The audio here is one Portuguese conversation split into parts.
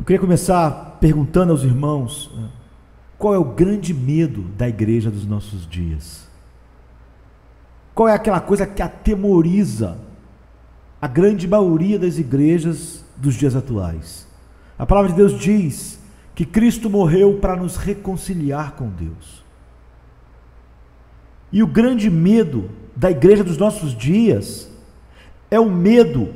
queria começar perguntando aos irmãos, qual é o grande medo da igreja dos nossos dias? Qual é aquela coisa que atemoriza a grande maioria das igrejas dos dias atuais? A palavra de Deus diz que Cristo morreu para nos reconciliar com Deus. E o grande medo da igreja dos nossos dias é o medo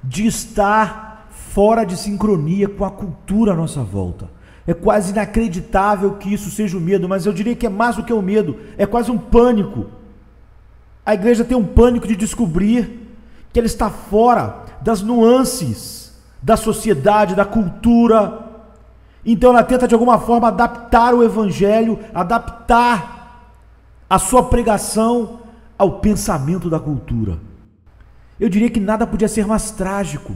de estar fora de sincronia com a cultura à nossa volta. É quase inacreditável que isso seja o medo, mas eu diria que é mais do que o medo, é quase um pânico. A igreja tem um pânico de descobrir que ela está fora das nuances da sociedade, da cultura. Então ela tenta de alguma forma adaptar o evangelho, adaptar a sua pregação ao pensamento da cultura. Eu diria que nada podia ser mais trágico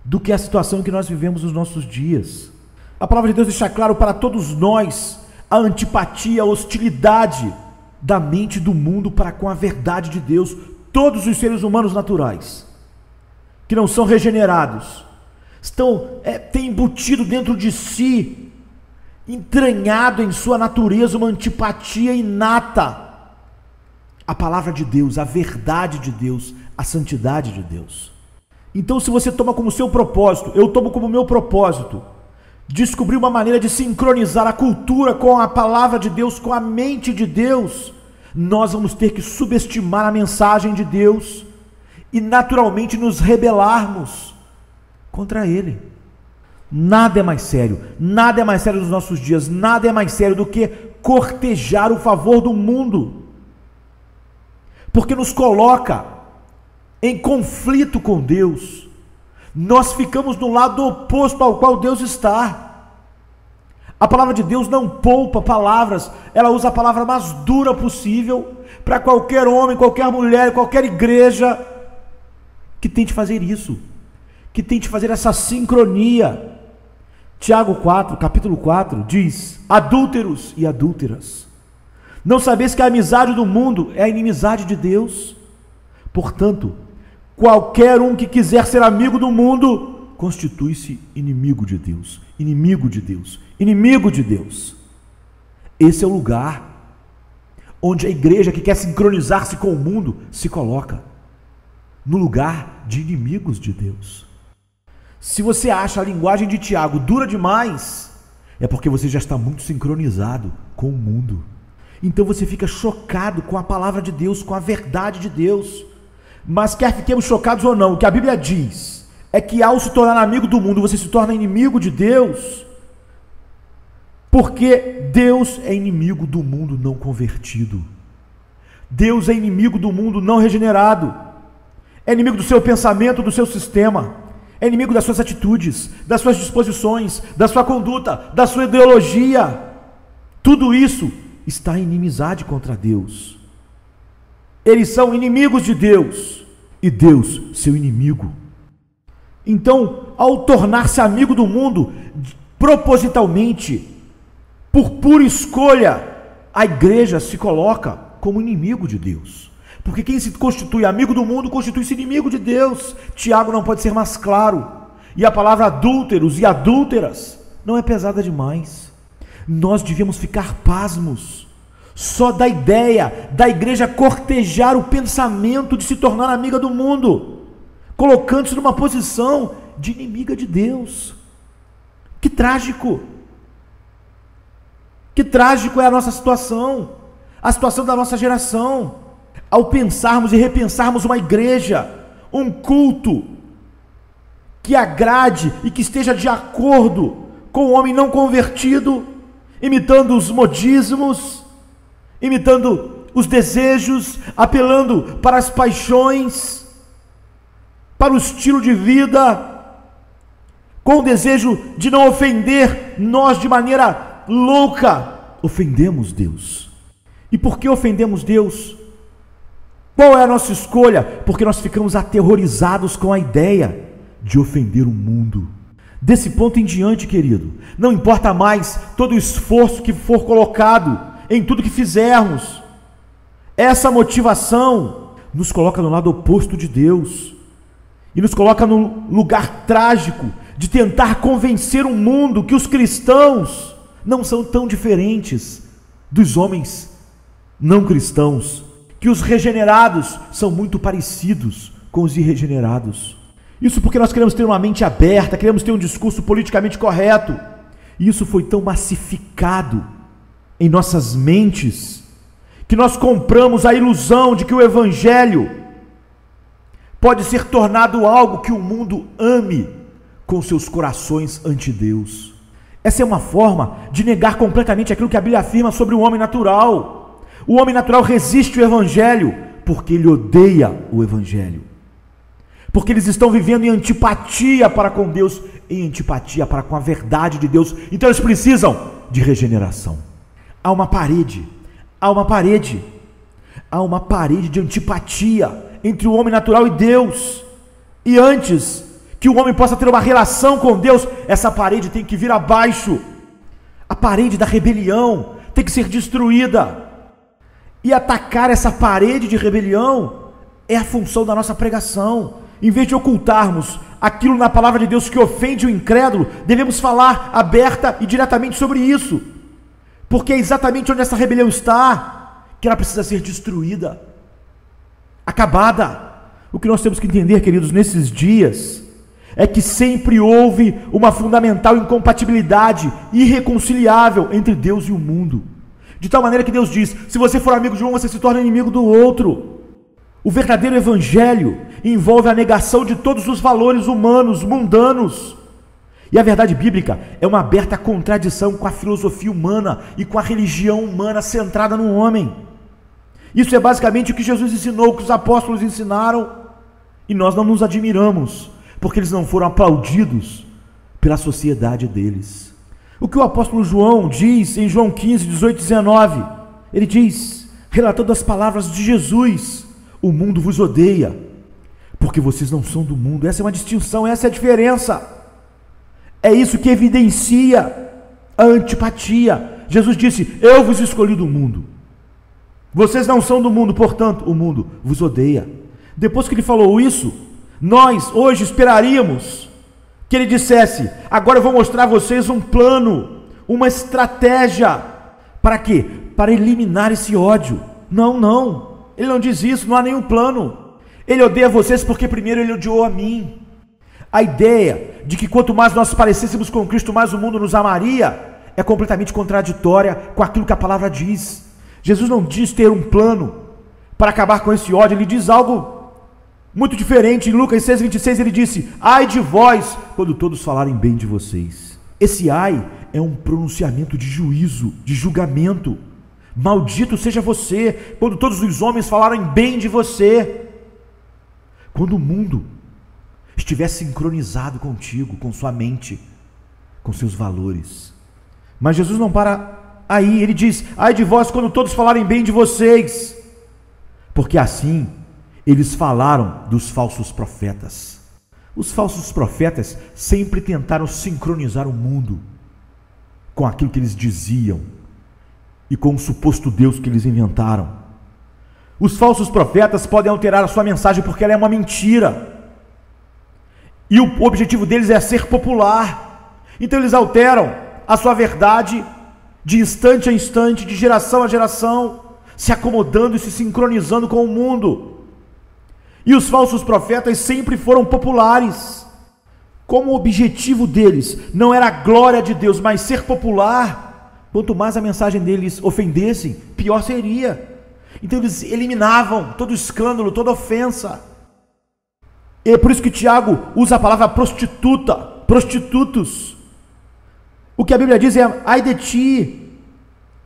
do que a situação que nós vivemos nos nossos dias. A palavra de Deus deixa claro para todos nós a antipatia, a hostilidade da mente do mundo para com a verdade de Deus. Todos os seres humanos naturais, que não são regenerados, têm embutido dentro de si, entranhado em sua natureza, uma antipatia inata à palavra de Deus, à verdade de Deus, à santidade de Deus. Então, se você toma como seu propósito, eu tomo como meu propósito, descobrir uma maneira de sincronizar a cultura com a palavra de Deus, com a mente de Deus, nós vamos ter que subestimar a mensagem de Deus e naturalmente nos rebelarmos contra Ele. Nada é mais sério nos nossos dias, nada é mais sério do que cortejar o favor do mundo, porque nos coloca em conflito com Deus. Nós ficamos no lado oposto ao qual Deus está. A palavra de Deus não poupa palavras, ela usa a palavra mais dura possível para qualquer homem, qualquer mulher, qualquer igreja que tente fazer isso, que tente fazer essa sincronia. Tiago 4, capítulo 4, diz: adúlteros e adúlteras, não sabeis que a amizade do mundo é a inimizade de Deus? Portanto, qualquer um que quiser ser amigo do mundo, constitui-se inimigo de Deus, inimigo de Deus, inimigo de Deus. Esse é o lugar onde a igreja que quer sincronizar-se com o mundo se coloca, no lugar de inimigos de Deus. Se você acha a linguagem de Tiago dura demais, é porque você já está muito sincronizado com o mundo. Então você fica chocado com a palavra de Deus, com a verdade de Deus. Mas quer fiquemos chocados ou não, o que a Bíblia diz é que ao se tornar amigo do mundo, você se torna inimigo de Deus, porque Deus é inimigo do mundo não convertido. Deus é inimigo do mundo não regenerado, é inimigo do seu pensamento, do seu sistema, é inimigo das suas atitudes, das suas disposições, da sua conduta, da sua ideologia. Tudo isso está em inimizade contra Deus. Eles são inimigos de Deus e Deus seu inimigo. Então, ao tornar-se amigo do mundo, propositalmente, por pura escolha, a igreja se coloca como inimigo de Deus. Porque quem se constitui amigo do mundo, constitui-se inimigo de Deus. Tiago não pode ser mais claro. E a palavra adúlteros e adúlteras não é pesada demais. Nós devíamos ficar pasmos só da ideia da igreja cortejar o pensamento de se tornar amiga do mundo, colocando-se numa posição de inimiga de Deus. Que trágico! Que trágico é a nossa situação, a situação da nossa geração, ao pensarmos e repensarmos uma igreja, um culto que agrade e que esteja de acordo com o homem não convertido, imitando os modismos, imitando os desejos, apelando para as paixões, para o estilo de vida, com o desejo de não ofender. Nós, de maneira louca, ofendemos Deus. E por que ofendemos Deus? Qual é a nossa escolha? Porque nós ficamos aterrorizados com a ideia de ofender o mundo. Desse ponto em diante, querido, não importa mais todo o esforço que for colocado em tudo que fizermos, essa motivação nos coloca no lado oposto de Deus e nos coloca num lugar trágico de tentar convencer o mundo que os cristãos não são tão diferentes dos homens não cristãos, que os regenerados são muito parecidos com os irregenerados. Isso porque nós queremos ter uma mente aberta, queremos ter um discurso politicamente correto. E isso foi tão massificado em nossas mentes, que nós compramos a ilusão de que o Evangelho pode ser tornado algo que o mundo ame com seus corações ante Deus. Essa é uma forma de negar completamente aquilo que a Bíblia afirma sobre o homem natural. O homem natural resiste ao Evangelho porque ele odeia o Evangelho. Porque eles estão vivendo em antipatia para com Deus, em antipatia para com a verdade de Deus. Então eles precisam de regeneração. Há uma parede de antipatia entre o homem natural e Deus. E antes que o homem possa ter uma relação com Deus, essa parede tem que vir abaixo. A parede da rebelião tem que ser destruída. E atacar essa parede de rebelião é a função da nossa pregação. Em vez de ocultarmos aquilo na palavra de Deus que ofende o incrédulo, devemos falar aberta e diretamente sobre isso. Porque é exatamente onde essa rebelião está que ela precisa ser destruída, acabada. O que nós temos que entender, queridos, nesses dias, é que sempre houve uma fundamental incompatibilidade irreconciliável entre Deus e o mundo. De tal maneira que Deus diz: se você for amigo de um, você se torna inimigo do outro. O verdadeiro evangelho envolve a negação de todos os valores humanos, mundanos. E a verdade bíblica é uma aberta contradição com a filosofia humana e com a religião humana centrada no homem. Isso é basicamente o que Jesus ensinou, o que os apóstolos ensinaram. E nós não nos admiramos, porque eles não foram aplaudidos pela sociedade deles. O que o apóstolo João diz em João 15, 18 e 19, ele diz, relatando as palavras de Jesus: o mundo vos odeia, porque vocês não são do mundo. Essa é uma distinção, essa é a diferença. É isso que evidencia a antipatia. Jesus disse: eu vos escolhi do mundo. Vocês não são do mundo, portanto, o mundo vos odeia. Depois que ele falou isso, nós hoje esperaríamos que ele dissesse: agora eu vou mostrar a vocês um plano, uma estratégia. Para quê? Para eliminar esse ódio. Não. Ele não diz isso, não há nenhum plano. Ele odeia vocês porque primeiro ele odiou a mim. A ideia de que quanto mais nós parecêssemos com Cristo, mais o mundo nos amaria, é completamente contraditória com aquilo que a palavra diz. Jesus não diz ter um plano para acabar com esse ódio, ele diz algo muito diferente. Em Lucas 6,26 ele disse: ai de vós, quando todos falarem bem de vocês. Esse ai é um pronunciamento de juízo, de julgamento. Maldito seja você, quando todos os homens falarem bem de você. Quando o mundo estiver sincronizado contigo, com sua mente, com seus valores. Mas Jesus não para aí, ele diz: ai de vós quando todos falarem bem de vocês, porque assim eles falaram dos falsos profetas. Os falsos profetas sempre tentaram sincronizar o mundo com aquilo que eles diziam e com o suposto Deus que eles inventaram. Os falsos profetas podem alterar a sua mensagem porque ela é uma mentira. E o objetivo deles é ser popular. Então eles alteram a sua verdade de instante a instante, de geração a geração, se acomodando e se sincronizando com o mundo. E os falsos profetas sempre foram populares. Como o objetivo deles não era a glória de Deus, mas ser popular, quanto mais a mensagem deles ofendessem, pior seria. Então eles eliminavam todo escândalo, toda ofensa. E é por isso que Tiago usa a palavra prostituta, prostitutos. O que a Bíblia diz é: ai de ti,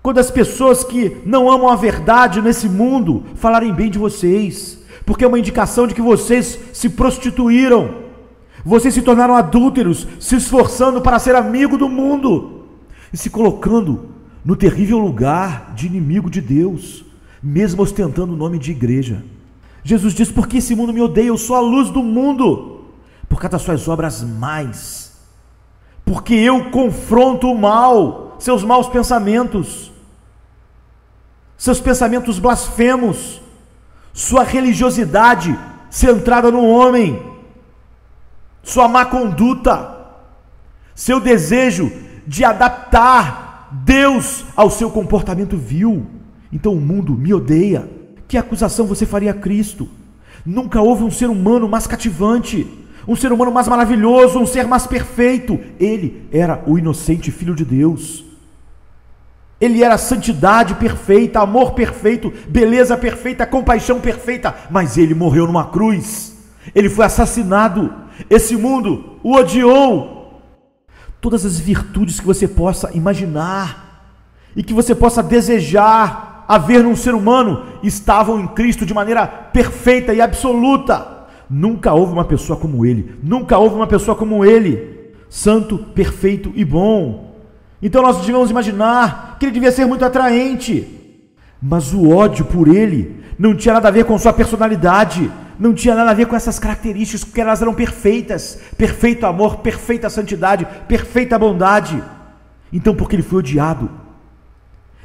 quando as pessoas que não amam a verdade nesse mundo falarem bem de vocês, porque é uma indicação de que vocês se prostituíram, vocês se tornaram adúlteros, se esforçando para ser amigo do mundo e se colocando no terrível lugar de inimigo de Deus, mesmo ostentando o nome de igreja. Jesus diz: porque esse mundo me odeia, eu sou a luz do mundo, por causa das suas obras más, porque eu confronto o mal, seus maus pensamentos, seus pensamentos blasfemos, sua religiosidade centrada no homem, sua má conduta, seu desejo de adaptar Deus ao seu comportamento vil. Então o mundo me odeia. Que acusação você faria a Cristo? Nunca houve um ser humano mais cativante, um ser humano mais maravilhoso, um ser mais perfeito. Ele era o inocente Filho de Deus. Ele era santidade perfeita, amor perfeito, beleza perfeita, compaixão perfeita, mas ele morreu numa cruz. Ele foi assassinado. Esse mundo o odiou. Todas as virtudes que você possa imaginar e que você possa desejar haver num ser humano estavam em Cristo de maneira perfeita e absoluta. Nunca houve uma pessoa como ele. Nunca houve uma pessoa como ele. Santo, perfeito e bom. Então nós devemos imaginar que ele devia ser muito atraente. Mas o ódio por ele não tinha nada a ver com sua personalidade. Não tinha nada a ver com essas características, porque elas eram perfeitas. Perfeito amor, perfeita santidade, perfeita bondade. Então por que ele foi odiado?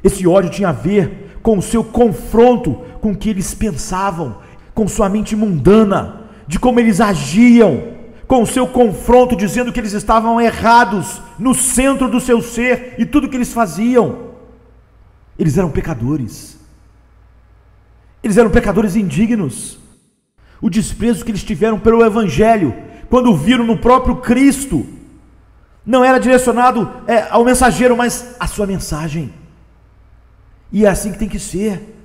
Esse ódio tinha a ver com o seu confronto com o que eles pensavam, com sua mente mundana, de como eles agiam, com o seu confronto dizendo que eles estavam errados no centro do seu ser e tudo que eles faziam. Eles eram pecadores. Eles eram pecadores indignos. O desprezo que eles tiveram pelo Evangelho, quando viram no próprio Cristo, não era direcionado ao mensageiro, mas à sua mensagem. E é assim que tem que ser.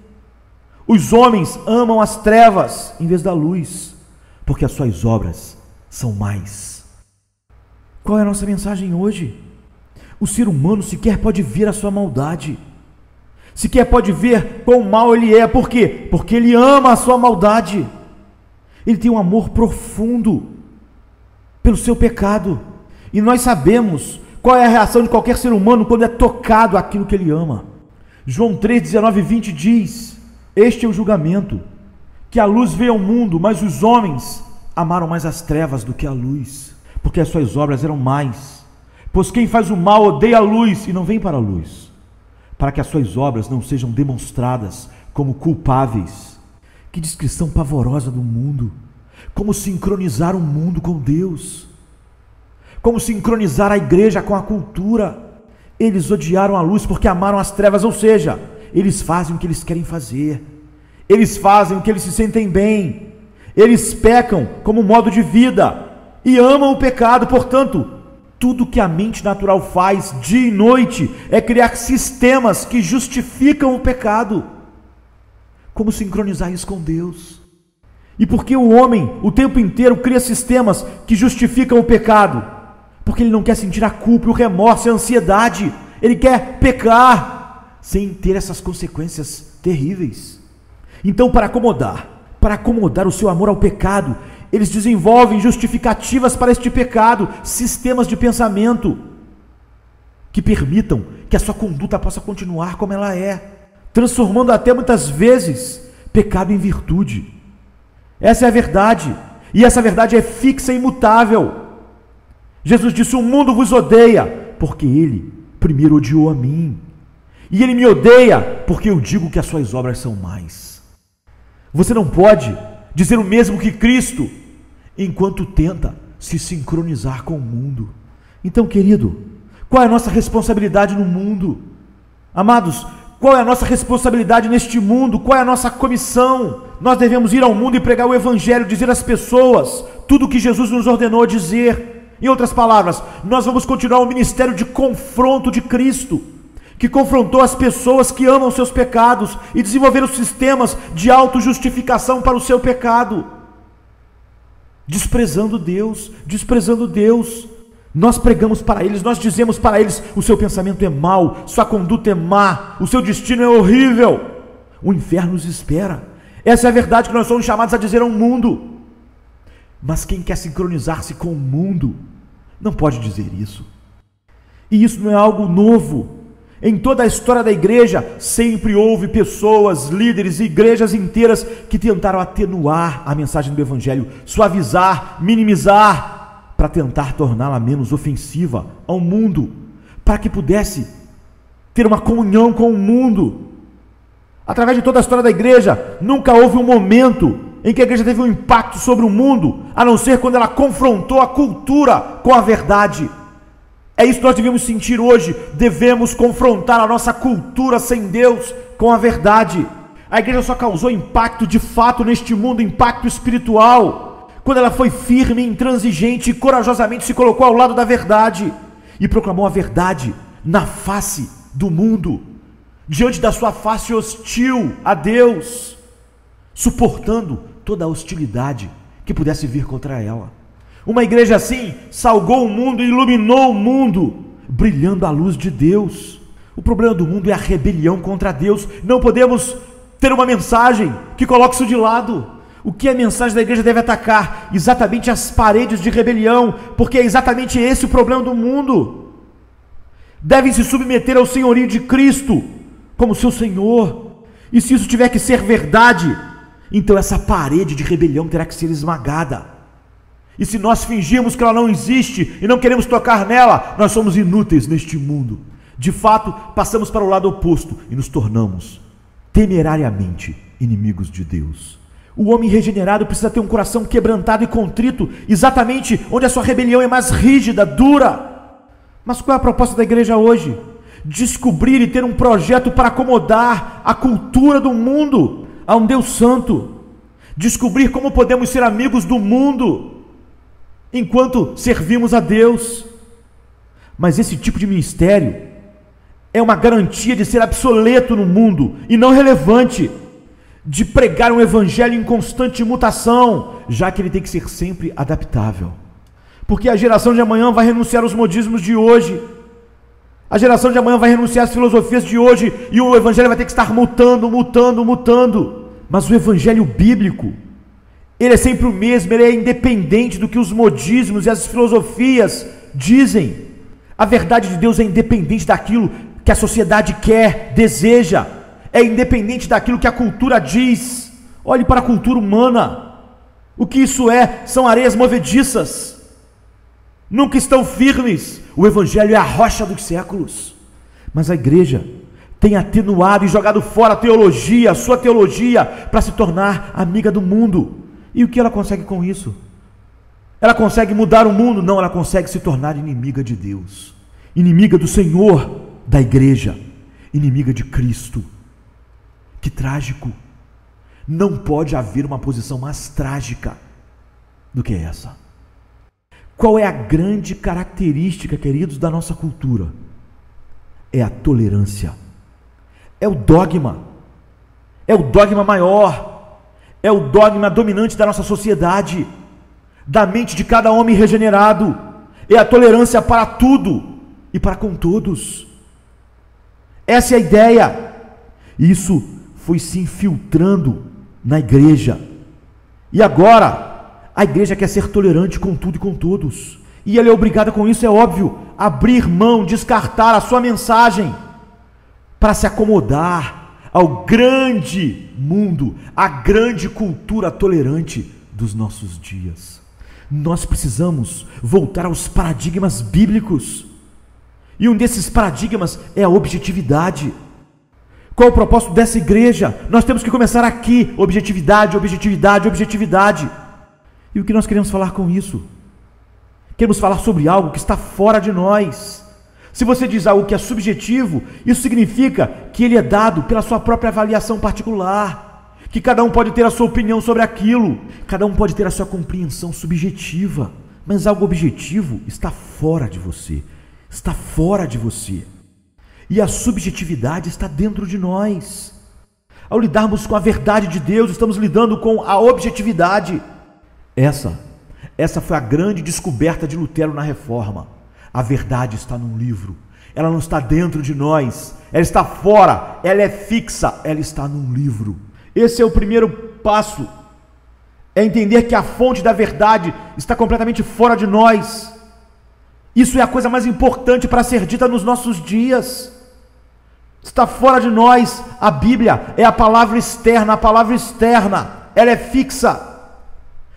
Os homens amam as trevas em vez da luz, porque as suas obras são mais. Qual é a nossa mensagem hoje? O ser humano sequer pode ver a sua maldade, sequer pode ver quão mal ele é. Por quê? Porque ele ama a sua maldade. Ele tem um amor profundo pelo seu pecado. E nós sabemos qual é a reação de qualquer ser humano quando é tocado aquilo que ele ama. João 3, 19 e 20 diz: este é o julgamento, que a luz veio ao mundo, mas os homens amaram mais as trevas do que a luz, porque as suas obras eram mais. Pois quem faz o mal odeia a luz e não vem para a luz, para que as suas obras não sejam demonstradas como culpáveis. Que descrição pavorosa do mundo! Como sincronizar o mundo com Deus, como sincronizar a igreja com a cultura. Eles odiaram a luz porque amaram as trevas, ou seja, eles fazem o que eles querem fazer, eles fazem o que eles se sentem bem, eles pecam como modo de vida e amam o pecado. Portanto, tudo que a mente natural faz dia e noite é criar sistemas que justificam o pecado. Como sincronizar isso com Deus? E por que o homem o tempo inteiro cria sistemas que justificam o pecado? Porque ele não quer sentir a culpa, o remorso, a ansiedade. Ele quer pecar sem ter essas consequências terríveis. Então, para acomodar o seu amor ao pecado, eles desenvolvem justificativas para este pecado, sistemas de pensamento que permitam que a sua conduta possa continuar como ela é, transformando até muitas vezes pecado em virtude. Essa é a verdade, e essa verdade é fixa e imutável. Jesus disse: o mundo vos odeia, porque ele primeiro odiou a mim, e ele me odeia, porque eu digo que as suas obras são mais. Você não pode dizer o mesmo que Cristo, enquanto tenta se sincronizar com o mundo. Então, querido, qual é a nossa responsabilidade no mundo? Amados, qual é a nossa responsabilidade neste mundo? Qual é a nossa comissão? Nós devemos ir ao mundo e pregar o Evangelho, dizer às pessoas tudo o que Jesus nos ordenou a dizer. Em outras palavras, nós vamos continuar o ministério de confronto de Cristo, que confrontou as pessoas que amam seus pecados e desenvolveram sistemas de autojustificação para o seu pecado, desprezando Deus. Nós pregamos para eles, nós dizemos para eles: o seu pensamento é mau, sua conduta é má, o seu destino é horrível, o inferno os espera. Essa é a verdade que nós somos chamados a dizer ao mundo. Mas quem quer sincronizar-se com o mundo não pode dizer isso. E isso não é algo novo. Em toda a história da igreja sempre houve pessoas, líderes, igrejas inteiras que tentaram atenuar a mensagem do Evangelho, suavizar, minimizar, para tentar torná-la menos ofensiva ao mundo, para que pudesse ter uma comunhão com o mundo. Através de toda a história da igreja, nunca houve um momento em que a igreja teve um impacto sobre o mundo, a não ser quando ela confrontou a cultura com a verdade. É isso que nós devemos sentir hoje. Devemos confrontar a nossa cultura sem Deus com a verdade. A igreja só causou impacto de fato neste mundo, impacto espiritual, quando ela foi firme, intransigente e corajosamente se colocou ao lado da verdade e proclamou a verdade na face do mundo, diante da sua face hostil a Deus, suportando toda a hostilidade que pudesse vir contra ela. Uma igreja assim salgou o mundo e iluminou o mundo, brilhando a luz de Deus. O problema do mundo é a rebelião contra Deus. Não podemos ter uma mensagem que coloque isso de lado. O que a mensagem da igreja deve atacar? Exatamente as paredes de rebelião, porque é exatamente esse o problema do mundo. Devem se submeter ao senhorio de Cristo como seu Senhor. E se isso tiver que ser verdade, então essa parede de rebelião terá que ser esmagada. E se nós fingirmos que ela não existe e não queremos tocar nela, nós somos inúteis neste mundo. De fato, passamos para o lado oposto e nos tornamos temerariamente inimigos de Deus. O homem regenerado precisa ter um coração quebrantado e contrito, exatamente onde a sua rebelião é mais rígida, dura. Mas qual é a proposta da igreja hoje? Descobrir e ter um projeto para acomodar a cultura do mundo a um Deus santo. Descobrir como podemos ser amigos do mundo enquanto servimos a Deus. Mas esse tipo de ministério é uma garantia de ser obsoleto no mundo e não relevante, de pregar um evangelho em constante mutação, já que ele tem que ser sempre adaptável, porque a geração de amanhã vai renunciar aos modismos de hoje, a geração de amanhã vai renunciar às filosofias de hoje, e o evangelho vai ter que estar mutando. Mas o evangelho bíblico, ele é sempre o mesmo, ele é independente do que os modismos e as filosofias dizem. A verdade de Deus é independente daquilo que a sociedade quer, deseja, é independente daquilo que a cultura diz. Olhe para a cultura humana, o que isso é? São areias movediças, nunca estão firmes. O evangelho é a rocha dos séculos. Mas a igreja tem atenuado e jogado fora a teologia, a sua teologia, para se tornar amiga do mundo. E o que ela consegue com isso? Ela consegue mudar o mundo? Não, ela consegue se tornar inimiga de Deus, inimiga do Senhor, da igreja, inimiga de Cristo. Que trágico! Não pode haver uma posição mais trágica do que essa. Qual é a grande característica, queridos, da nossa cultura? É a tolerância, é o dogma maior, é o dogma dominante da nossa sociedade, da mente de cada homem regenerado, é a tolerância para tudo e para com todos. Essa é a ideia. Isso foi se infiltrando na igreja, e agora a igreja quer ser tolerante com tudo e com todos, e ela é obrigada com isso, é óbvio, a abrir mão, descartar a sua mensagem, para se acomodar ao grande mundo, à grande cultura tolerante dos nossos dias. Nós precisamos voltar aos paradigmas bíblicos, e um desses paradigmas é a objetividade. Qual é o propósito dessa igreja? Nós temos que começar aqui: objetividade, objetividade, objetividade. E o que nós queremos falar com isso? Queremos falar sobre algo que está fora de nós. Se você diz algo que é subjetivo, isso significa que ele é dado pela sua própria avaliação particular, que cada um pode ter a sua opinião sobre aquilo, cada um pode ter a sua compreensão subjetiva, mas algo objetivo está fora de você, está fora de você, e a subjetividade está dentro de nós. Ao lidarmos com a verdade de Deus, estamos lidando com a objetividade. Essa foi a grande descoberta de Lutero na Reforma. A verdade está num livro, ela não está dentro de nós, ela está fora, ela é fixa, ela está num livro. Esse é o primeiro passo, é entender que a fonte da verdade está completamente fora de nós. Isso é a coisa mais importante para ser dita nos nossos dias. Está fora de nós. A Bíblia é a palavra externa, ela é fixa.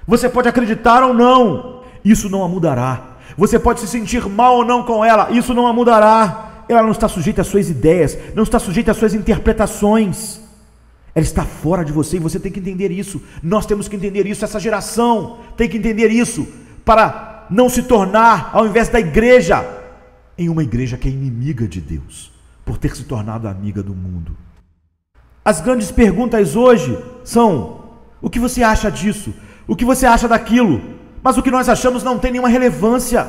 Você pode acreditar ou não, isso não a mudará. Você pode se sentir mal ou não com ela, isso não a mudará. Ela não está sujeita às suas ideias, não está sujeita às suas interpretações. Ela está fora de você e você tem que entender isso. Nós temos que entender isso, essa geração tem que entender isso, para não se tornar, ao invés da igreja, em uma igreja que é inimiga de Deus, por ter se tornado amiga do mundo. As grandes perguntas hoje são: o que você acha disso? O que você acha daquilo? Mas o que nós achamos não tem nenhuma relevância,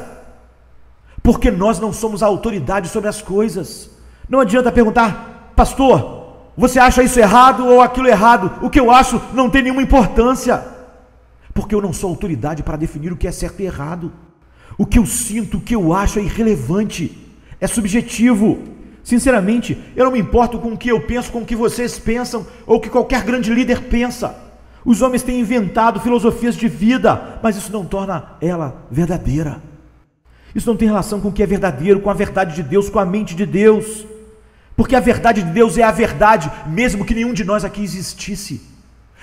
porque nós não somos a autoridade sobre as coisas. Não adianta perguntar: pastor, você acha isso errado ou aquilo errado? O que eu acho não tem nenhuma importância, porque eu não sou autoridade para definir o que é certo e errado. O que eu sinto, o que eu acho é irrelevante, é subjetivo. Sinceramente, eu não me importo com o que eu penso, com o que vocês pensam, ou o que qualquer grande líder pensa. Os homens têm inventado filosofias de vida, mas isso não torna ela verdadeira. Isso não tem relação com o que é verdadeiro, com a verdade de Deus, com a mente de Deus. Porque a verdade de Deus é a verdade, mesmo que nenhum de nós aqui existisse.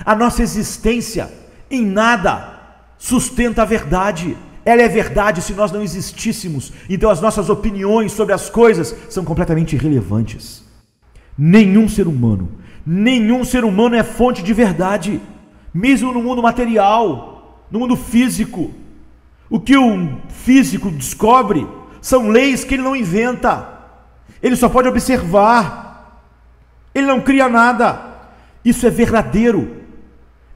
A nossa existência em nada sustenta a verdade. Ela é verdade se nós não existíssemos. Então as nossas opiniões sobre as coisas são completamente irrelevantes. Nenhum ser humano é fonte de verdade, mesmo no mundo material, no mundo físico. O que o físico descobre são leis que ele não inventa. Ele só pode observar. Ele não cria nada. Isso é verdadeiro.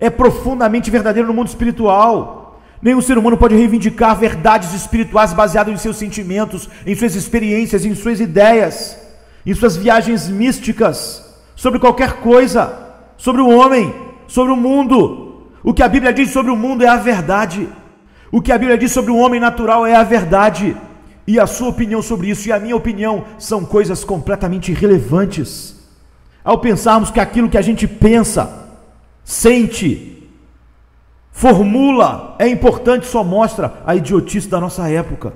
É profundamente verdadeiro no mundo espiritual. Nenhum ser humano pode reivindicar verdades espirituais baseadas em seus sentimentos, em suas experiências, em suas ideias, em suas viagens místicas, sobre qualquer coisa, sobre o homem, sobre o mundo. O que a Bíblia diz sobre o mundo é a verdade. O que a Bíblia diz sobre o homem natural é a verdade. E a sua opinião sobre isso e a minha opinião são coisas completamente irrelevantes. Ao pensarmos que aquilo que a gente pensa, sente, formula, é importante, só mostra a idiotice da nossa época.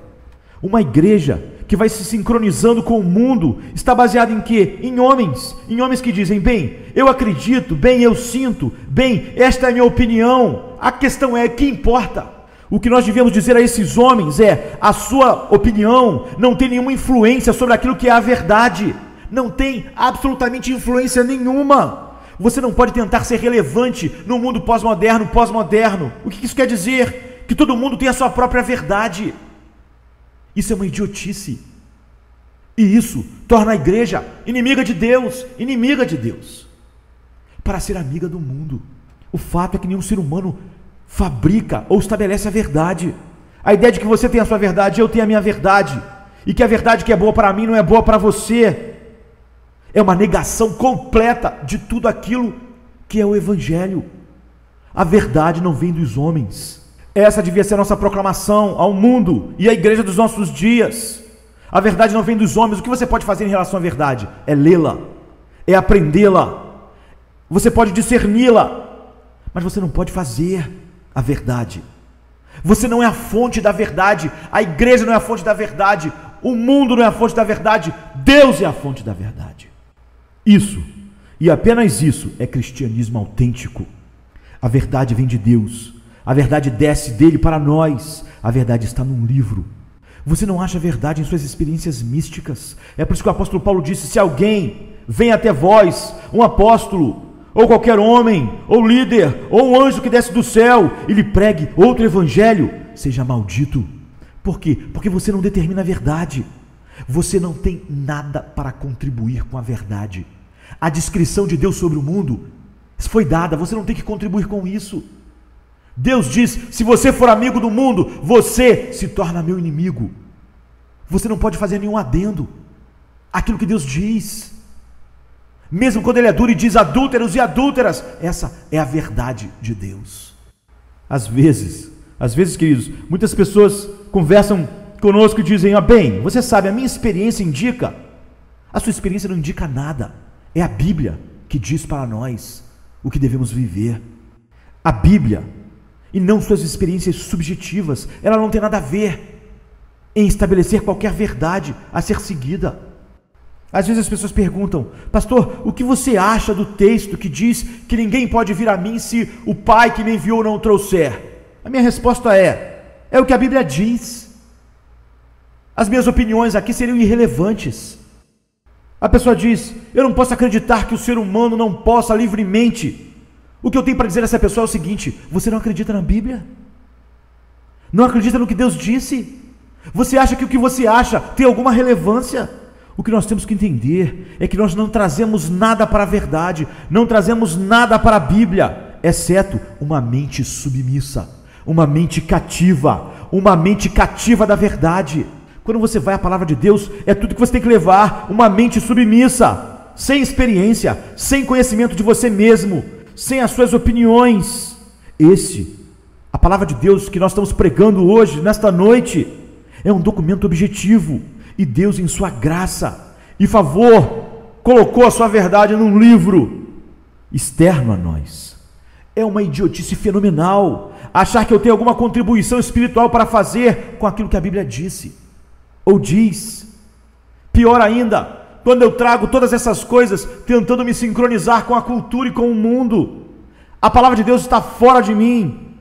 Uma igreja que vai se sincronizando com o mundo está baseada em quê? Em homens que dizem: bem, eu acredito, bem, eu sinto, bem, esta é a minha opinião. A questão é: que importa? O que nós devemos dizer a esses homens é: a sua opinião não tem nenhuma influência sobre aquilo que é a verdade. Não tem absolutamente influência nenhuma. Você não pode tentar ser relevante no mundo pós-moderno. O que isso quer dizer? Que todo mundo tem a sua própria verdade. Isso é uma idiotice. E isso torna a igreja inimiga de Deus, para ser amiga do mundo. O fato é que nenhum ser humano fabrica ou estabelece a verdade. A ideia de que você tem a sua verdade, eu tenho a minha verdade, e que a verdade que é boa para mim não é boa para você, é uma negação completa de tudo aquilo que é o Evangelho. A verdade não vem dos homens. Essa devia ser a nossa proclamação ao mundo e à igreja dos nossos dias. A verdade não vem dos homens. O que você pode fazer em relação à verdade? É lê-la, é aprendê-la. Você pode discerni-la, mas você não pode fazer a verdade. Você não é a fonte da verdade. A igreja não é a fonte da verdade. O mundo não é a fonte da verdade. Deus é a fonte da verdade. Isso, e apenas isso, é cristianismo autêntico. A verdade vem de Deus, a verdade desce dele para nós, a verdade está num livro. Você não acha a verdade em suas experiências místicas. É por isso que o apóstolo Paulo disse: se alguém vem até vós, um apóstolo, ou qualquer homem, ou líder, ou um anjo que desce do céu, e lhe pregue outro evangelho, seja maldito. Por quê? Porque você não determina a verdade. Você não tem nada para contribuir com a verdade. A descrição de Deus sobre o mundo foi dada, você não tem que contribuir com isso. Deus diz: se você for amigo do mundo, você se torna meu inimigo. Você não pode fazer nenhum adendo àquilo que Deus diz. Mesmo quando Ele é duro e diz: adúlteros e adúlteras, essa é a verdade de Deus. Às vezes, queridos, muitas pessoas conversam conosco e dizem: bem, você sabe, a minha experiência indica. A sua experiência não indica nada. É a Bíblia que diz para nós o que devemos viver. A Bíblia, e não suas experiências subjetivas. Ela não tem nada a ver em estabelecer qualquer verdade a ser seguida. Às vezes as pessoas perguntam: pastor, o que você acha do texto que diz que ninguém pode vir a mim se o Pai que me enviou não o trouxer? A minha resposta é o que a Bíblia diz. As minhas opiniões aqui seriam irrelevantes. A pessoa diz: eu não posso acreditar que o ser humano não possa livremente. O que eu tenho para dizer a essa pessoa é o seguinte: você não acredita na Bíblia? Não acredita no que Deus disse? Você acha que o que você acha tem alguma relevância? O que nós temos que entender é que nós não trazemos nada para a verdade, não trazemos nada para a Bíblia, exceto uma mente submissa, uma mente cativa da verdade. Quando você vai à palavra de Deus, é tudo que você tem que levar, uma mente submissa, sem experiência, sem conhecimento de você mesmo, sem as suas opiniões. A palavra de Deus que nós estamos pregando hoje, nesta noite, é um documento objetivo, e Deus, em sua graça e favor, colocou a sua verdade num livro externo a nós. É uma idiotice fenomenal achar que eu tenho alguma contribuição espiritual para fazer com aquilo que a Bíblia disse ou diz. Pior ainda, quando eu trago todas essas coisas tentando me sincronizar com a cultura e com o mundo, a palavra de Deus está fora de mim.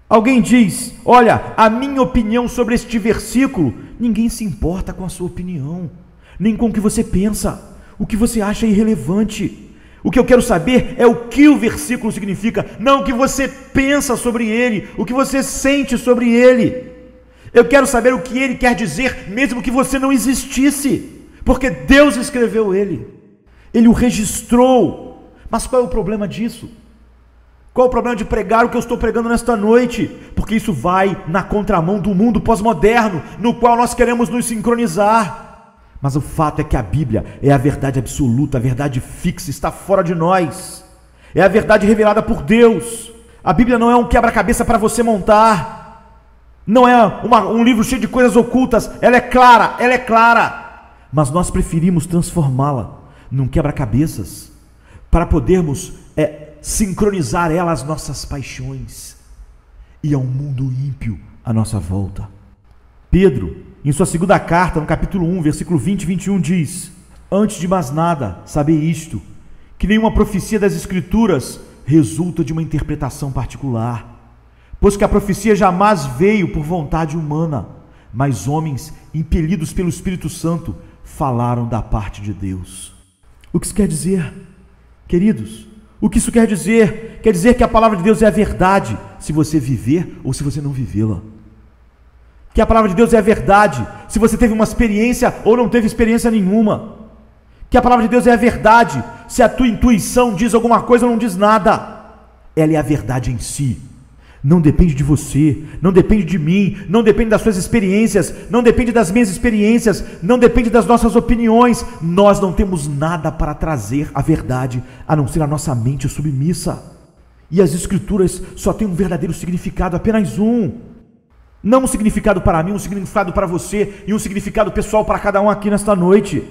Alguém diz: olha, a minha opinião sobre este versículo. Ninguém se importa com a sua opinião, nem com o que você pensa. O que você acha é irrelevante. O que eu quero saber é o que o versículo significa, não o que você pensa sobre ele, o que você sente sobre ele. Eu quero saber o que ele quer dizer, mesmo que você não existisse, porque Deus escreveu ele, ele o registrou. Mas qual é o problema disso? Qual é o problema de pregar o que eu estou pregando nesta noite? Porque isso vai na contramão do mundo pós-moderno, no qual nós queremos nos sincronizar. Mas o fato é que a Bíblia é a verdade absoluta, a verdade fixa, está fora de nós. É a verdade revelada por Deus. A Bíblia não é um quebra-cabeça para você montar. Não é um livro cheio de coisas ocultas. Ela é clara. Mas nós preferimos transformá-la num quebra-cabeças para podermos sincronizar ela às nossas paixões e ao mundo ímpio à nossa volta. Pedro, em sua segunda carta, no capítulo 1, versículo 20 e 21, diz: antes de mais nada, sabei isto, que nenhuma profecia das Escrituras resulta de uma interpretação particular, pois que a profecia jamais veio por vontade humana, mas homens, impelidos pelo Espírito Santo, falaram da parte de Deus. O que isso quer dizer, queridos? O que isso quer dizer? Quer dizer que a palavra de Deus é a verdade, se você viver ou se você não vivê-la. Que a palavra de Deus é a verdade, se você teve uma experiência ou não teve experiência nenhuma. Que a palavra de Deus é a verdade, se a tua intuição diz alguma coisa ou não diz nada. Ela é a verdade em si. Não depende de você, não depende de mim, não depende das suas experiências, não depende das minhas experiências, não depende das nossas opiniões. Nós não temos nada para trazer a verdade, a não ser a nossa mente submissa. E as Escrituras só têm um verdadeiro significado, apenas um. Não um significado para mim, um significado para você e um significado pessoal para cada um aqui nesta noite.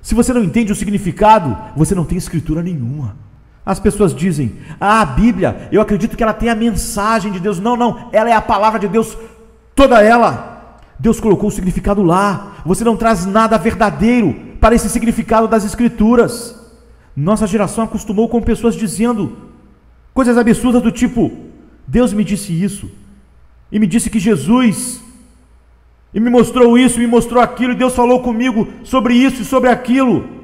Se você não entende o significado, você não tem Escritura nenhuma. As pessoas dizem: a Bíblia, eu acredito que ela tem a mensagem de Deus. Não, ela é a palavra de Deus, toda ela. Deus colocou o significado lá. Você não traz nada verdadeiro para esse significado das Escrituras. Nossa geração acostumou com pessoas dizendo coisas absurdas do tipo: Deus me disse isso, e me disse que Jesus, e me mostrou isso, me mostrou aquilo, e Deus falou comigo sobre isso e sobre aquilo.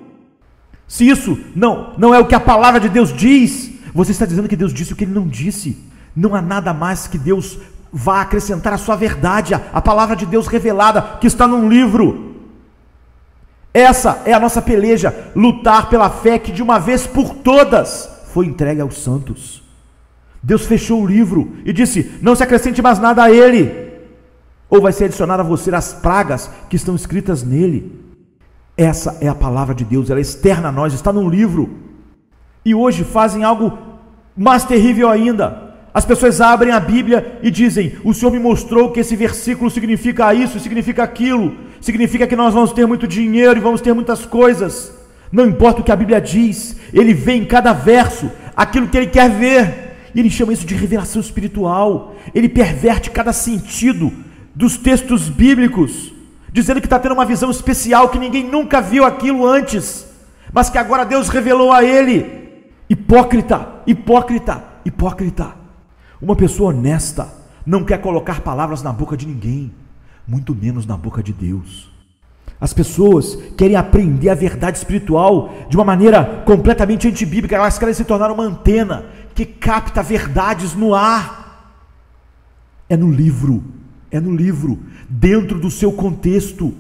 Se isso não é o que a palavra de Deus diz, você está dizendo que Deus disse o que Ele não disse. Não há nada mais que Deus vá acrescentar à sua verdade, a palavra de Deus revelada, que está num livro. Essa é a nossa peleja, lutar pela fé que de uma vez por todas foi entregue aos santos. Deus fechou o livro e disse: não se acrescente mais nada a ele, ou vai ser adicionado a você as pragas que estão escritas nele. Essa é a palavra de Deus, ela é externa a nós, está num livro. E hoje fazem algo mais terrível ainda. As pessoas abrem a Bíblia e dizem: o Senhor me mostrou que esse versículo significa isso, significa aquilo, significa que nós vamos ter muito dinheiro e vamos ter muitas coisas. Não importa o que a Bíblia diz, Ele vê em cada verso aquilo que Ele quer ver, e Ele chama isso de revelação espiritual. Ele perverte cada sentido dos textos bíblicos, dizendo que está tendo uma visão especial, que ninguém nunca viu aquilo antes, mas que agora Deus revelou a ele. Hipócrita, hipócrita, hipócrita. Uma pessoa honesta não quer colocar palavras na boca de ninguém, muito menos na boca de Deus. As pessoas querem aprender a verdade espiritual de uma maneira completamente antibíblica. Elas querem se tornar uma antena que capta verdades no ar. É no livro, É no livro, dentro do seu contexto.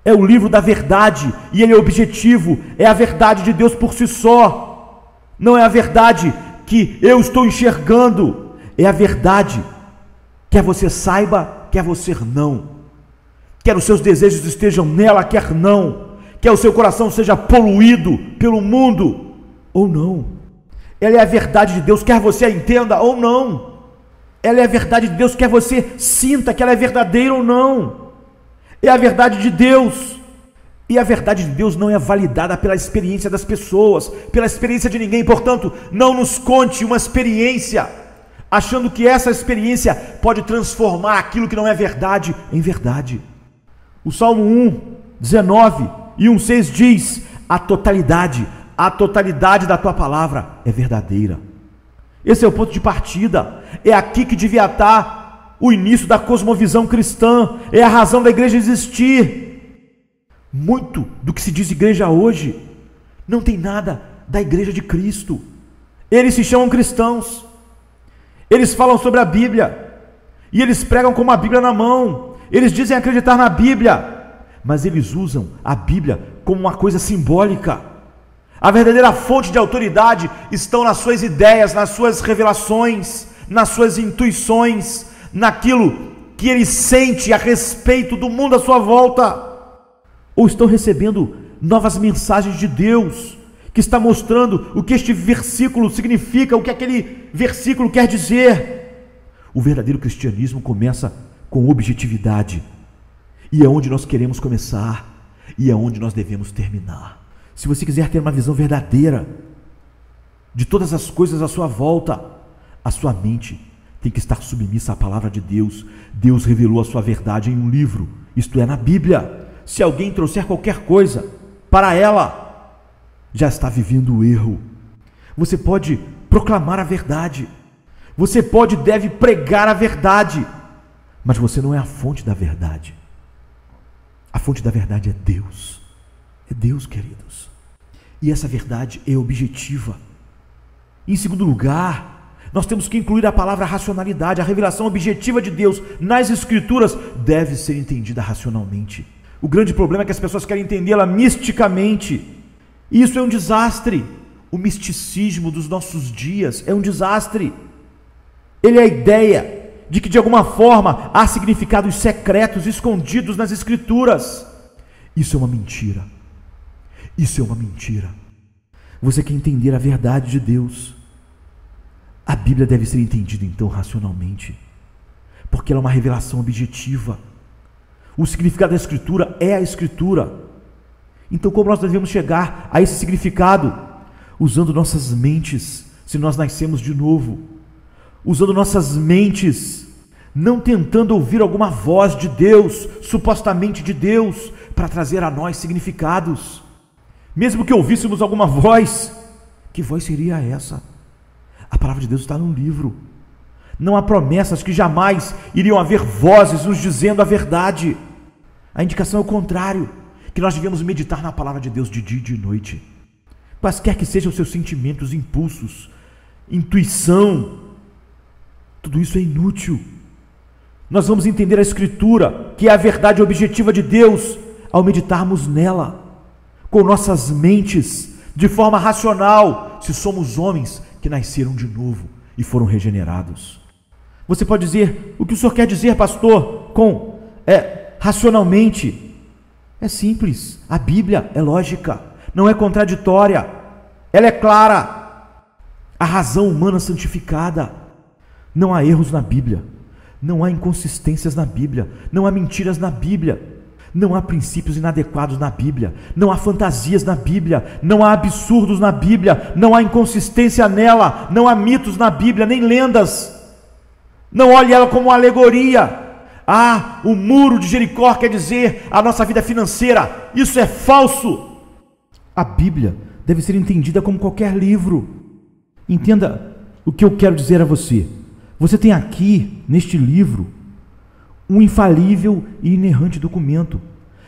É o livro da verdade, e ele é objetivo, é a verdade de Deus por si só. Não é a verdade que eu estou enxergando, é a verdade, quer você saiba, quer você não. Quer os seus desejos estejam nela, quer não. Quer o seu coração seja poluído pelo mundo, ou não. Ela é a verdade de Deus, quer você a entenda ou não. Ela é a verdade de Deus, quer você sinta que ela é verdadeira ou não. É a verdade de Deus. E a verdade de Deus não é validada pela experiência das pessoas, pela experiência de ninguém. Portanto, não nos conte uma experiência, achando que essa experiência pode transformar aquilo que não é verdade em verdade. O Salmo 1, 19 e 1,6 diz: a totalidade da tua palavra é verdadeira. Esse é o ponto de partida. É aqui que devia estar o início da cosmovisão cristã. É a razão da igreja existir. Muito do que se diz igreja hoje não tem nada da igreja de Cristo. Eles se chamam cristãos. Eles falam sobre a Bíblia. E eles pregam com uma Bíblia na mão. Eles dizem acreditar na Bíblia. Mas eles usam a Bíblia como uma coisa simbólica. A verdadeira fonte de autoridade estão nas suas ideias, nas suas revelações, nas suas intuições, naquilo que ele sente a respeito do mundo à sua volta. Ou estão recebendo novas mensagens de Deus, que está mostrando o que este versículo significa, o que aquele versículo quer dizer. O verdadeiro cristianismo começa com objetividade, e é onde nós queremos começar, e é onde nós devemos terminar. Se você quiser ter uma visão verdadeira de todas as coisas à sua volta, a sua mente tem que estar submissa à palavra de Deus. Deus revelou a sua verdade em um livro, isto é, na Bíblia. Se alguém trouxer qualquer coisa para ela, já está vivendo o erro. Você pode proclamar a verdade, você pode e deve pregar a verdade, mas você não é a fonte da verdade. A fonte da verdade é Deus. É Deus, queridos. E essa verdade é objetiva. Em segundo lugar, nós temos que incluir a palavra racionalidade. A revelação objetiva de Deus nas Escrituras deve ser entendida racionalmente. O grande problema é que as pessoas querem entendê-la misticamente. E isso é um desastre. O misticismo dos nossos dias é um desastre. Ele é a ideia de que de alguma forma há significados secretos escondidos nas Escrituras. Isso é uma mentira. Isso é uma mentira. Você quer entender a verdade de Deus? A Bíblia deve ser entendida então racionalmente, porque ela é uma revelação objetiva. O significado da Escritura é a Escritura. Então, como nós devemos chegar a esse significado? Usando nossas mentes, se nós nascemos de novo. Usando nossas mentes, não tentando ouvir alguma voz de Deus, supostamente de Deus, para trazer a nós significados. Mesmo que ouvíssemos alguma voz, que voz seria essa? A palavra de Deus está no livro. Não há promessas que jamais iriam haver vozes nos dizendo a verdade. A indicação é o contrário, que nós devemos meditar na palavra de Deus de dia e de noite. Quaisquer que sejam os seus sentimentos, impulsos, intuição, tudo isso é inútil. Nós vamos entender a Escritura, que é a verdade objetiva de Deus, ao meditarmos nela, com nossas mentes, de forma racional, se somos homens que nasceram de novo e foram regenerados. Você pode dizer: o que o senhor quer dizer, pastor, com racionalmente? É simples, a Bíblia é lógica, não é contraditória, ela é clara. A razão humana santificada. Não há erros na Bíblia, não há inconsistências na Bíblia, não há mentiras na Bíblia, não há princípios inadequados na Bíblia, não há fantasias na Bíblia, não há absurdos na Bíblia, não há inconsistência nela, não há mitos na Bíblia, nem lendas. Não olhe ela como uma alegoria. O muro de Jericó quer dizer a nossa vida financeira. Isso é falso. A Bíblia deve ser entendida como qualquer livro. Entenda o que eu quero dizer a você. Você tem aqui, neste livro, um infalível e inerrante documento,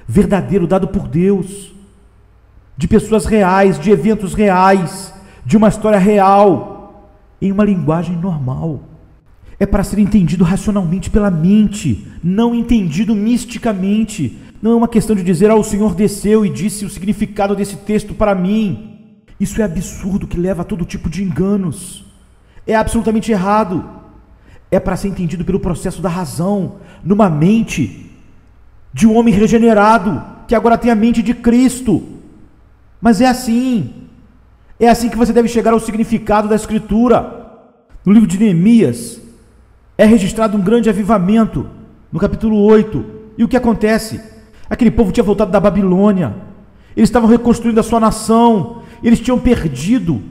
verdadeiro, dado por Deus, de pessoas reais, de eventos reais, de uma história real, em uma linguagem normal. É para ser entendido racionalmente pela mente, não entendido misticamente. Não é uma questão de dizer, o Senhor desceu e disse o significado desse texto para mim. Isso é absurdo, que leva a todo tipo de enganos. É absolutamente errado. É para ser entendido pelo processo da razão, numa mente de um homem regenerado, que agora tem a mente de Cristo. Mas é assim que você deve chegar ao significado da Escritura. No livro de Neemias, é registrado um grande avivamento, no capítulo 8. E o que acontece? Aquele povo tinha voltado da Babilônia, eles estavam reconstruindo a sua nação, eles tinham perdido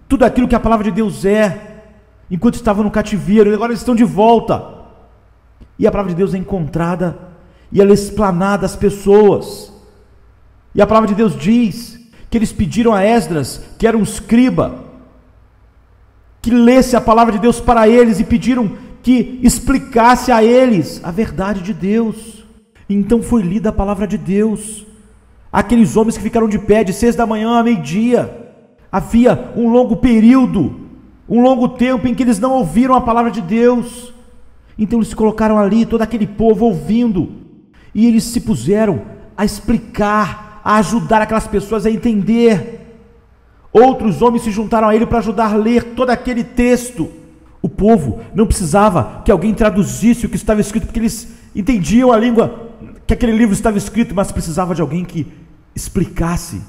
tudo aquilo que a palavra de Deus é, enquanto estavam no cativeiro, e agora eles estão de volta, e a palavra de Deus é encontrada, e ela é explanada às pessoas, e a palavra de Deus diz que eles pediram a Esdras, que era um escriba, que lesse a palavra de Deus para eles, e pediram que explicasse a eles a verdade de Deus. Então foi lida a palavra de Deus. Aqueles homens que ficaram de pé de 6 da manhã a meio-dia, havia um longo período, um longo tempo em que eles não ouviram a palavra de Deus. Então eles se colocaram ali, todo aquele povo ouvindo, e eles se puseram a explicar, a ajudar aquelas pessoas a entender. Outros homens se juntaram a ele para ajudar a ler todo aquele texto. O povo não precisava que alguém traduzisse o que estava escrito, porque eles entendiam a língua que aquele livro estava escrito, mas precisava de alguém que explicasse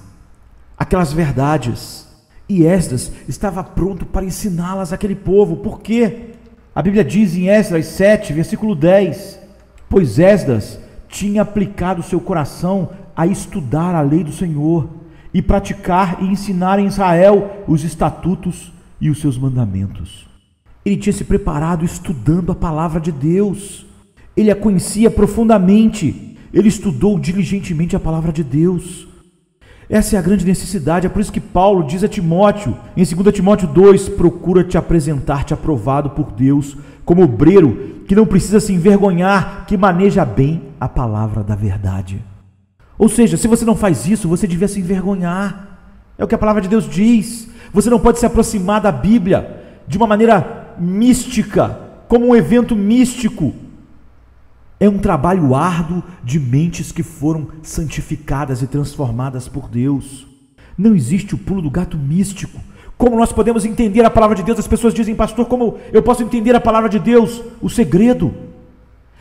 aquelas verdades. E Esdras estava pronto para ensiná-las àquele povo. Por quê? A Bíblia diz em Esdras 7, versículo 10: pois Esdras tinha aplicado seu coração a estudar a lei do Senhor e praticar e ensinar em Israel os estatutos e os seus mandamentos. Ele tinha se preparado estudando a palavra de Deus, ele a conhecia profundamente, ele estudou diligentemente a palavra de Deus. Essa é a grande necessidade, é por isso que Paulo diz a Timóteo, em 2 Timóteo 2, procura te apresentar-te aprovado por Deus, como obreiro que não precisa se envergonhar, que maneja bem a palavra da verdade. Ou seja, se você não faz isso, você devia se envergonhar. É o que a palavra de Deus diz. Você não pode se aproximar da Bíblia de uma maneira mística, como um evento místico. É um trabalho árduo de mentes que foram santificadas e transformadas por Deus. Não existe o pulo do gato místico. Como nós podemos entender a palavra de Deus? As pessoas dizem, pastor, como eu posso entender a palavra de Deus? O segredo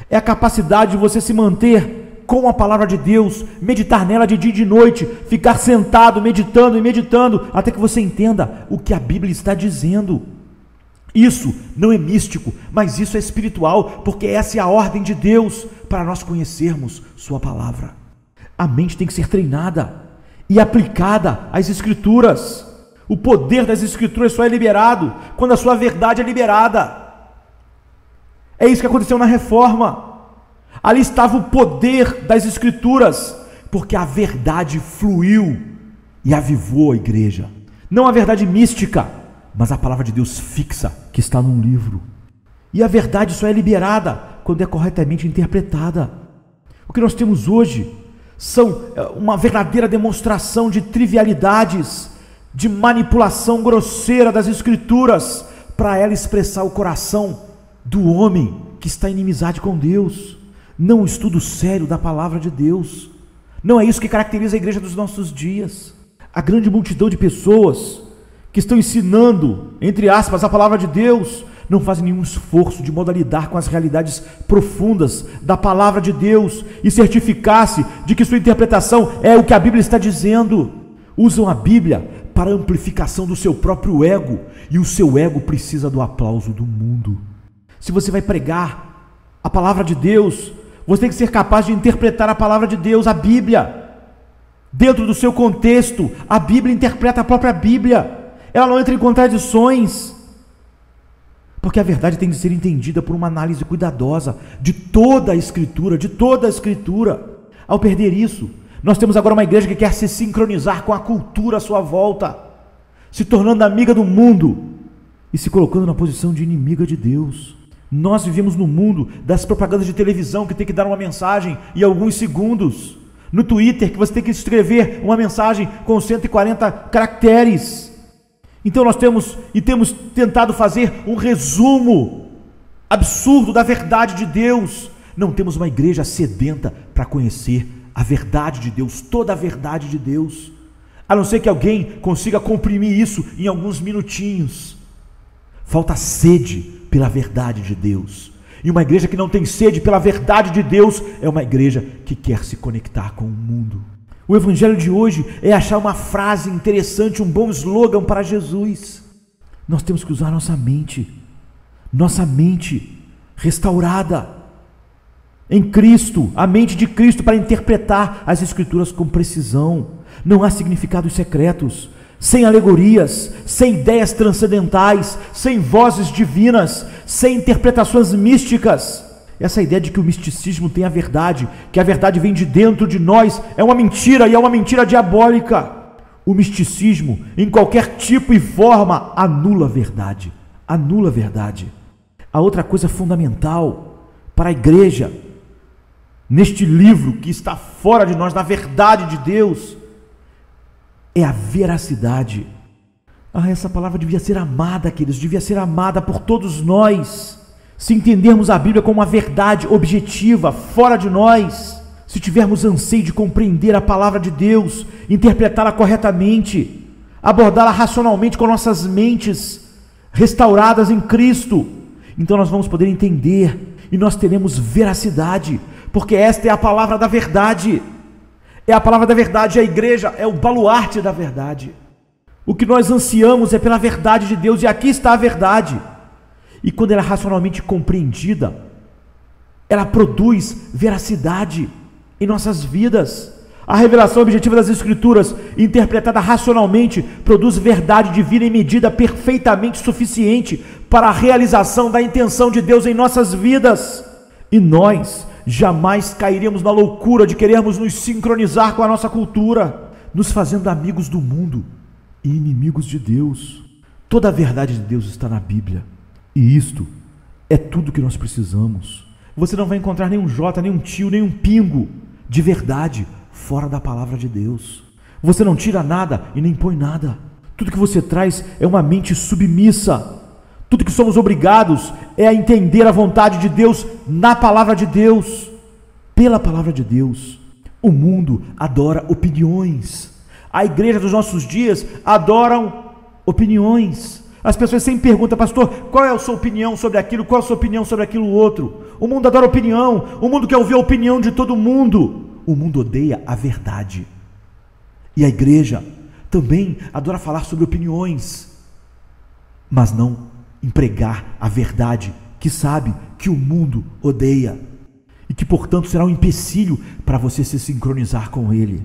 é a capacidade de você se manter com a palavra de Deus, meditar nela de dia e de noite, ficar sentado, meditando e meditando, até que você entenda o que a Bíblia está dizendo. Isso não é místico, mas isso é espiritual, porque essa é a ordem de Deus para nós conhecermos sua palavra. A mente tem que ser treinada e aplicada às Escrituras. O poder das Escrituras só é liberado quando a sua verdade é liberada. É isso que aconteceu na Reforma. Ali estava o poder das Escrituras, porque a verdade fluiu e avivou a igreja. Não a verdade mística, mas a palavra de Deus fixa, que está num livro. E a verdade só é liberada quando é corretamente interpretada. O que nós temos hoje são uma verdadeira demonstração de trivialidades, de manipulação grosseira das Escrituras, para ela expressar o coração do homem que está em inimizade com Deus. Não o estudo sério da palavra de Deus. Não é isso que caracteriza a igreja dos nossos dias. A grande multidão de pessoas que estão ensinando, entre aspas, a palavra de Deus, não fazem nenhum esforço de modo a lidar com as realidades profundas da palavra de Deus e certificar-se de que sua interpretação é o que a Bíblia está dizendo. Usam a Bíblia para a amplificação do seu próprio ego, e o seu ego precisa do aplauso do mundo. Se você vai pregar a palavra de Deus, você tem que ser capaz de interpretar a palavra de Deus, a Bíblia, dentro do seu contexto. A Bíblia interpreta a própria Bíblia. Ela não entra em contradições, porque a verdade tem de ser entendida por uma análise cuidadosa de toda a Escritura, Ao perder isso, nós temos agora uma igreja que quer se sincronizar com a cultura à sua volta, se tornando amiga do mundo e se colocando na posição de inimiga de Deus. Nós vivemos no mundo das propagandas de televisão, que tem que dar uma mensagem em alguns segundos, no Twitter, que você tem que escrever uma mensagem com 140 caracteres. Então nós temos tentado fazer um resumo absurdo da verdade de Deus. Não temos uma igreja sedenta para conhecer a verdade de Deus, toda a verdade de Deus, a não ser que alguém consiga comprimir isso em alguns minutinhos. Falta sede pela verdade de Deus. E uma igreja que não tem sede pela verdade de Deus é uma igreja que quer se conectar com o mundo. O evangelho de hoje é achar uma frase interessante, um bom slogan para Jesus. Nós temos que usar nossa mente restaurada em Cristo, a mente de Cristo, para interpretar as Escrituras com precisão. Não há significados secretos, sem alegorias, sem ideias transcendentais, sem vozes divinas, sem interpretações místicas. Essa ideia de que o misticismo tem a verdade, que a verdade vem de dentro de nós, é uma mentira, e é uma mentira diabólica. O misticismo, em qualquer tipo e forma, anula a verdade, anula a verdade. A outra coisa fundamental para a igreja, neste livro que está fora de nós, da verdade de Deus, é a veracidade. Essa palavra devia ser amada, queridos, devia ser amada por todos nós. Se entendermos a Bíblia como uma verdade objetiva, fora de nós, se tivermos anseio de compreender a palavra de Deus, interpretá-la corretamente, abordá-la racionalmente com nossas mentes restauradas em Cristo, então nós vamos poder entender e nós teremos veracidade, porque esta é a palavra da verdade. É a palavra da verdade, a igreja é o baluarte da verdade. O que nós ansiamos é pela verdade de Deus, e aqui está a verdade. E quando ela é racionalmente compreendida, ela produz veracidade em nossas vidas. A revelação objetiva das Escrituras, interpretada racionalmente, produz verdade divina em medida perfeitamente suficiente para a realização da intenção de Deus em nossas vidas. E nós jamais cairemos na loucura de querermos nos sincronizar com a nossa cultura, nos fazendo amigos do mundo e inimigos de Deus. Toda a verdade de Deus está na Bíblia, e isto é tudo que nós precisamos. Você não vai encontrar nenhum jota, nenhum tio, nenhum pingo de verdade fora da palavra de Deus. Você não tira nada e nem põe nada. Tudo que você traz é uma mente submissa. Tudo que somos obrigados é a entender a vontade de Deus na palavra de Deus, pela palavra de Deus. O mundo adora opiniões. A igreja dos nossos dias adoram opiniões. As pessoas sempre perguntam: pastor, qual é a sua opinião sobre aquilo? Qual é a sua opinião sobre aquilo outro? O mundo adora opinião. O mundo quer ouvir a opinião de todo mundo. O mundo odeia a verdade. E a igreja também adora falar sobre opiniões, mas não empregar a verdade, que sabe que o mundo odeia e que, portanto, será um empecilho para você se sincronizar com ele.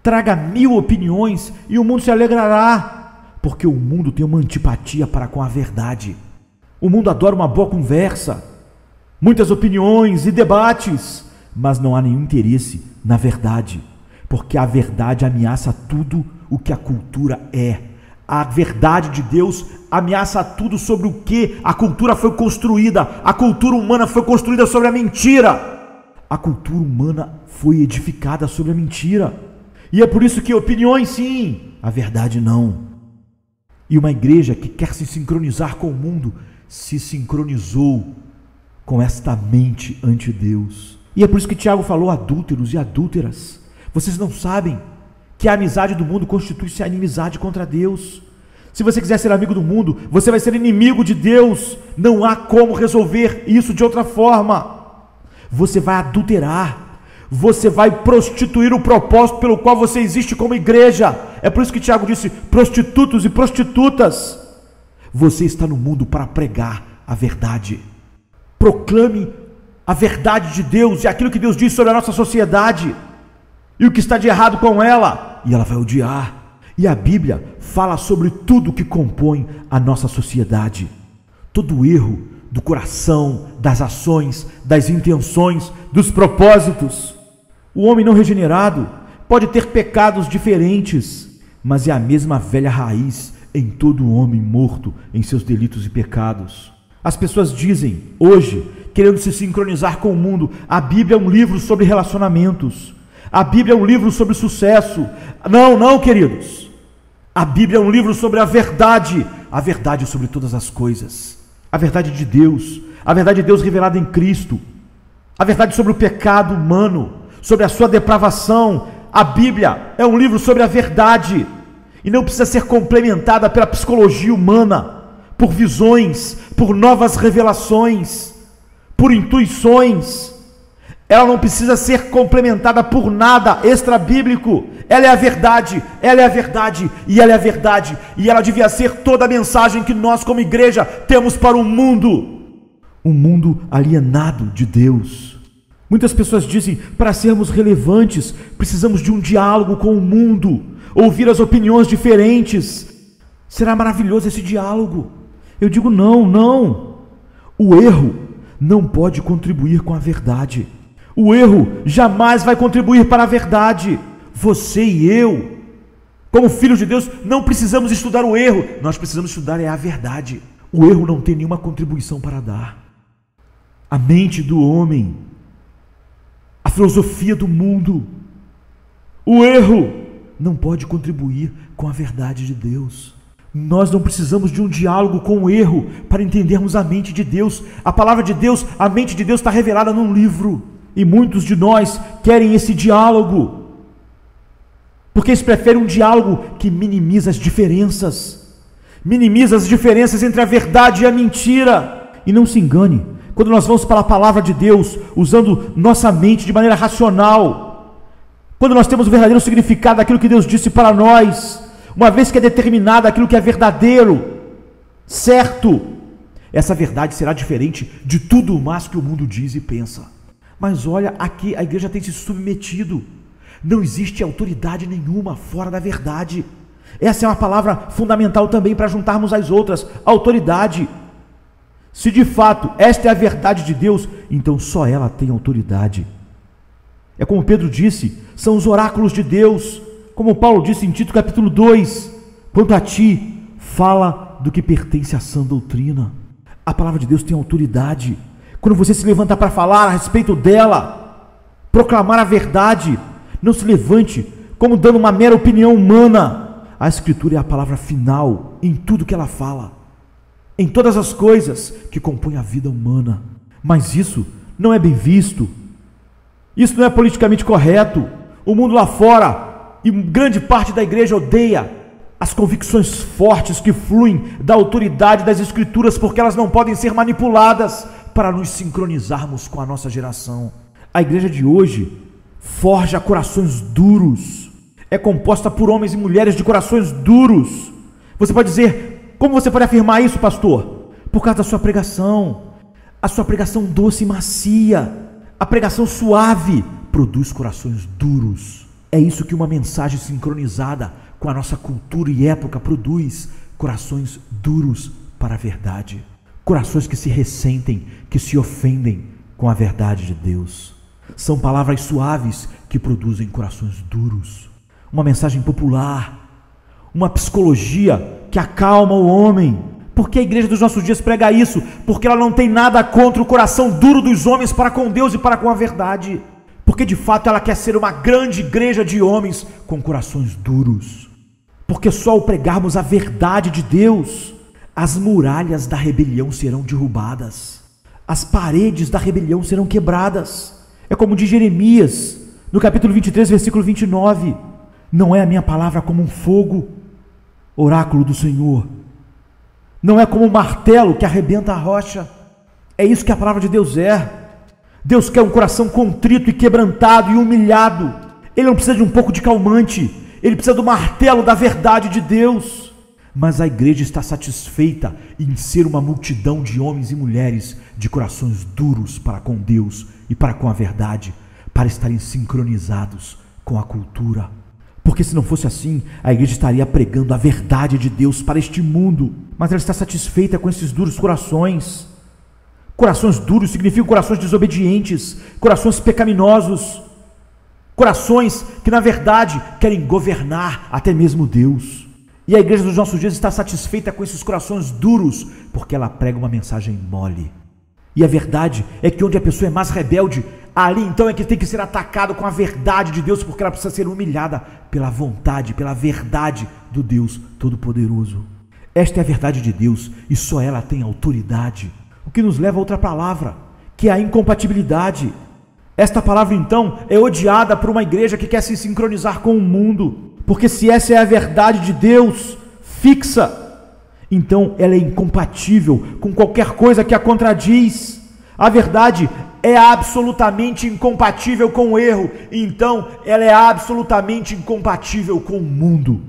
Traga 1000 opiniões e o mundo se alegrará, porque o mundo tem uma antipatia para com a verdade. O mundo adora uma boa conversa, muitas opiniões e debates, mas não há nenhum interesse na verdade, porque a verdade ameaça tudo o que a cultura é. A verdade de Deus ameaça tudo sobre o que a cultura foi construída. A cultura humana foi construída sobre a mentira. A cultura humana foi edificada sobre a mentira. E é por isso que opiniões sim, a verdade não. E uma igreja que quer se sincronizar com o mundo se sincronizou com esta mente ante Deus. E é por isso que Tiago falou: adúlteros e adúlteras, vocês não sabem que a amizade do mundo constitui-se a inimizade contra Deus. Se você quiser ser amigo do mundo, você vai ser inimigo de Deus. Não há como resolver isso de outra forma. Você vai adulterar, você vai prostituir o propósito pelo qual você existe como igreja. É por isso que Tiago disse: prostitutos e prostitutas. Você está no mundo para pregar a verdade. Proclame a verdade de Deus e aquilo que Deus diz sobre a nossa sociedade e o que está de errado com ela, e ela vai odiar. E a Bíblia fala sobre tudo que compõe a nossa sociedade. Todo o erro do coração, das ações, das intenções, dos propósitos. O homem não regenerado pode ter pecados diferentes, mas é a mesma velha raiz em todo homem morto em seus delitos e pecados. As pessoas dizem hoje, querendo se sincronizar com o mundo: a Bíblia é um livro sobre relacionamentos. A Bíblia é um livro sobre sucesso. Não, queridos. A Bíblia é um livro sobre a verdade sobre todas as coisas. A verdade de Deus, a verdade de Deus revelada em Cristo, a verdade sobre o pecado humano, sobre a sua depravação. A Bíblia é um livro sobre a verdade e não precisa ser complementada pela psicologia humana, por visões, por novas revelações, por intuições. Ela não precisa ser complementada por nada extra-bíblico. Ela é a verdade, ela é a verdade, e ela é a verdade, e ela devia ser toda a mensagem que nós como igreja temos para o mundo. Um mundo alienado de Deus. Muitas pessoas dizem, para sermos relevantes, precisamos de um diálogo com o mundo, ouvir as opiniões diferentes. Será maravilhoso esse diálogo. Eu digo não. O erro não pode contribuir com a verdade. O erro jamais vai contribuir para a verdade. Você e eu, como filhos de Deus, não precisamos estudar o erro. Nós precisamos estudar a verdade. O erro não tem nenhuma contribuição para dar. A mente do homem, a filosofia do mundo, o erro não pode contribuir com a verdade de Deus. Nós não precisamos de um diálogo com o erro para entendermos a mente de Deus. A palavra de Deus, a mente de Deus está revelada num livro. E muitos de nós querem esse diálogo, porque eles preferem um diálogo que minimiza as diferenças entre a verdade e a mentira. E não se engane, quando nós vamos para a palavra de Deus, usando nossa mente de maneira racional, quando nós temos o verdadeiro significado daquilo que Deus disse para nós, uma vez que é determinado aquilo que é verdadeiro, certo, essa verdade será diferente de tudo mais que o mundo diz e pensa. Mas olha, aqui a igreja tem se submetido. Não existe autoridade nenhuma fora da verdade. Essa é uma palavra fundamental também para juntarmos as outras. Autoridade. Se de fato esta é a verdade de Deus, então só ela tem autoridade. É como Pedro disse, são os oráculos de Deus. Como Paulo disse em Tito capítulo 2, quanto a ti, fala do que pertence à sã doutrina. A palavra de Deus tem autoridade. Quando você se levanta para falar a respeito dela, proclamar a verdade, não se levante como dando uma mera opinião humana. A Escritura é a palavra final em tudo que ela fala, em todas as coisas que compõem a vida humana. Mas isso não é bem visto, isso não é politicamente correto. O mundo lá fora e grande parte da igreja odeia as convicções fortes que fluem da autoridade das Escrituras, porque elas não podem ser manipuladas para nos sincronizarmos com a nossa geração. A igreja de hoje forja corações duros, é composta por homens e mulheres de corações duros. Você pode dizer, como você pode afirmar isso, pastor? Por causa da sua pregação. A sua pregação doce e macia, a pregação suave, produz corações duros. É isso que uma mensagem sincronizada com a nossa cultura e época produz, corações duros para a verdade. Corações que se ressentem, que se ofendem com a verdade de Deus. São palavras suaves que produzem corações duros. Uma mensagem popular, uma psicologia que acalma o homem. Por que a igreja dos nossos dias prega isso? Porque ela não tem nada contra o coração duro dos homens para com Deus e para com a verdade. Porque de fato ela quer ser uma grande igreja de homens com corações duros. Porque só ao pregarmos a verdade de Deus, as muralhas da rebelião serão derrubadas, as paredes da rebelião serão quebradas. É como diz Jeremias, no capítulo 23, versículo 29, não é a minha palavra como um fogo, oráculo do Senhor, não é como um martelo que arrebenta a rocha. É isso que a palavra de Deus é. Deus quer um coração contrito e quebrantado e humilhado. Ele não precisa de um pouco de calmante, ele precisa do martelo da verdade de Deus. Mas a igreja está satisfeita em ser uma multidão de homens e mulheres de corações duros para com Deus e para com a verdade, para estarem sincronizados com a cultura. Porque se não fosse assim, a igreja estaria pregando a verdade de Deus para este mundo. Mas ela está satisfeita com esses duros corações. Corações duros significam corações desobedientes, corações pecaminosos, corações que na verdade querem governar até mesmo Deus. E a igreja dos nossos dias está satisfeita com esses corações duros, porque ela prega uma mensagem mole. E a verdade é que onde a pessoa é mais rebelde, ali então é que tem que ser atacado com a verdade de Deus, porque ela precisa ser humilhada pela vontade, pela verdade do Deus Todo-Poderoso. Esta é a verdade de Deus e só ela tem autoridade. O que nos leva a outra palavra, que é a incompatibilidade. Esta palavra, então, é odiada por uma igreja que quer se sincronizar com o mundo, porque se essa é a verdade de Deus, fixa, então ela é incompatível com qualquer coisa que a contradiz. A verdade é absolutamente incompatível com o erro, então ela é absolutamente incompatível com o mundo.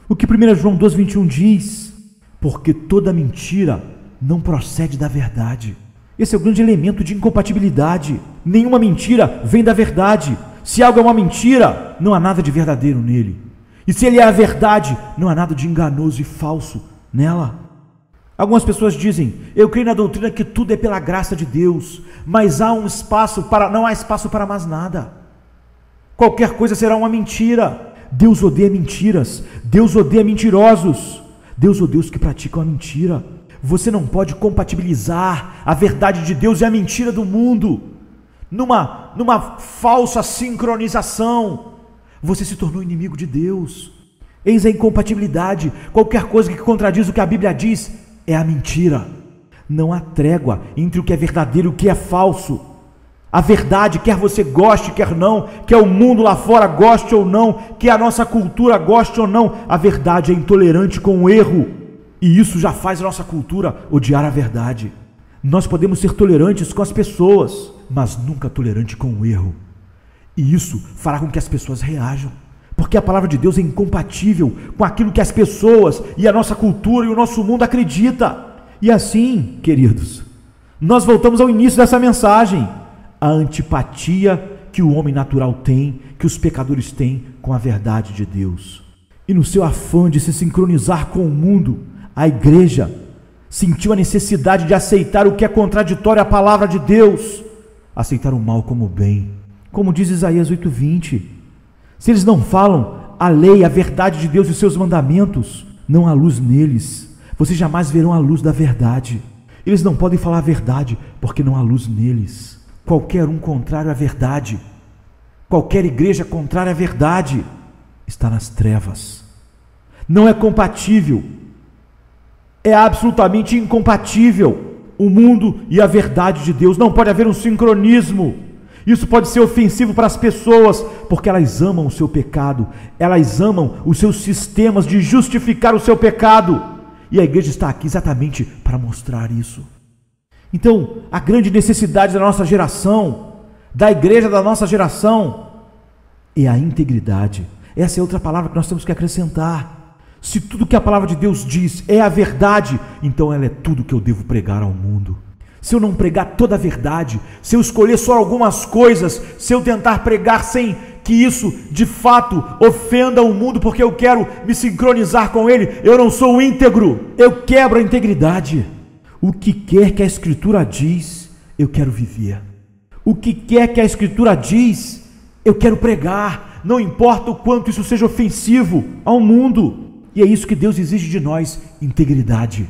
O que 1 João 2,21 diz? Porque toda mentira não procede da verdade. Esse é o grande elemento de incompatibilidade. Nenhuma mentira vem da verdade. Se algo é uma mentira, não há nada de verdadeiro nele. E se ele é a verdade, não há nada de enganoso e falso nela. Algumas pessoas dizem: eu creio na doutrina que tudo é pela graça de Deus, mas não há espaço para mais nada. Qualquer coisa será uma mentira. Deus odeia mentiras. Deus odeia mentirosos. Deus odeia os que praticam a mentira. Você não pode compatibilizar a verdade de Deus e a mentira do mundo numa falsa sincronização. Você se tornou inimigo de Deus. Eis a incompatibilidade. Qualquer coisa que contradiz o que a Bíblia diz é a mentira. Não há trégua entre o que é verdadeiro e o que é falso. A verdade, quer você goste, quer não, quer o mundo lá fora goste ou não, quer a nossa cultura goste ou não, a verdade é intolerante com o erro. E isso já faz a nossa cultura odiar a verdade. Nós podemos ser tolerantes com as pessoas, mas nunca tolerante com o erro. E isso fará com que as pessoas reajam, porque a palavra de Deus é incompatível com aquilo que as pessoas e a nossa cultura e o nosso mundo acredita. E assim, queridos, nós voltamos ao início dessa mensagem. A antipatia que o homem natural tem, que os pecadores têm com a verdade de Deus. E no seu afã de se sincronizar com o mundo, a igreja sentiu a necessidade de aceitar o que é contraditório à palavra de Deus, aceitar o mal como o bem. Como diz Isaías 8:20, se eles não falam a lei, a verdade de Deus e os seus mandamentos, não há luz neles, vocês jamais verão a luz da verdade. Eles não podem falar a verdade, porque não há luz neles. Qualquer um contrário à verdade, qualquer igreja contrária à verdade, está nas trevas. Não é compatível, é absolutamente incompatível o mundo e a verdade de Deus. Não pode haver um sincronismo. Isso pode ser ofensivo para as pessoas, porque elas amam o seu pecado, elas amam os seus sistemas de justificar o seu pecado, e a igreja está aqui exatamente para mostrar isso. Então, a grande necessidade da nossa geração, da igreja da nossa geração, é a integridade. Essa é outra palavra que nós temos que acrescentar. Se tudo que a palavra de Deus diz é a verdade, então ela é tudo que eu devo pregar ao mundo. Se eu não pregar toda a verdade, se eu escolher só algumas coisas, se eu tentar pregar sem que isso de fato ofenda o mundo, porque eu quero me sincronizar com ele, eu não sou íntegro, eu quebro a integridade. O que quer que a Escritura diz, eu quero viver. O que quer que a Escritura diz, eu quero pregar, não importa o quanto isso seja ofensivo ao mundo. E é isso que Deus exige de nós, integridade.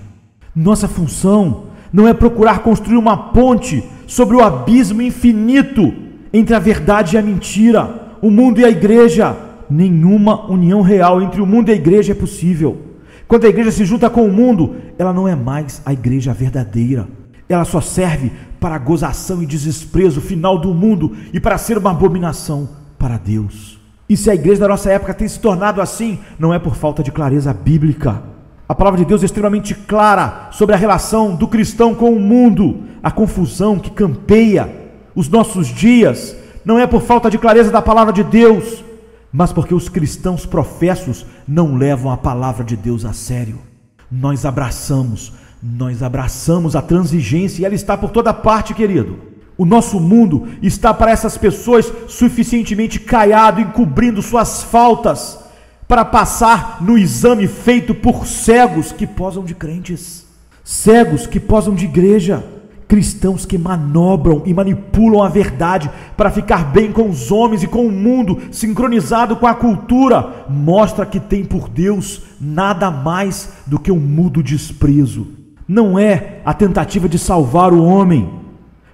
Nossa função não é procurar construir uma ponte sobre o abismo infinito entre a verdade e a mentira, o mundo e a igreja. Nenhuma união real entre o mundo e a igreja é possível. Quando a igreja se junta com o mundo, ela não é mais a igreja verdadeira. Ela só serve para a gozação e desprezo final do mundo e para ser uma abominação para Deus. E se a igreja da nossa época tem se tornado assim, não é por falta de clareza bíblica. A palavra de Deus é extremamente clara sobre a relação do cristão com o mundo. A confusão que campeia os nossos dias não é por falta de clareza da palavra de Deus, mas porque os cristãos professos não levam a palavra de Deus a sério. Nós abraçamos a transigência e ela está por toda parte, querido. O nosso mundo está para essas pessoas suficientemente caiado, encobrindo suas faltas, para passar no exame feito por cegos que posam de crentes, cegos que posam de igreja, cristãos que manobram e manipulam a verdade para ficar bem com os homens e com o mundo, sincronizado com a cultura, mostra que tem por Deus nada mais do que um mudo desprezo. Não é a tentativa de salvar o homem,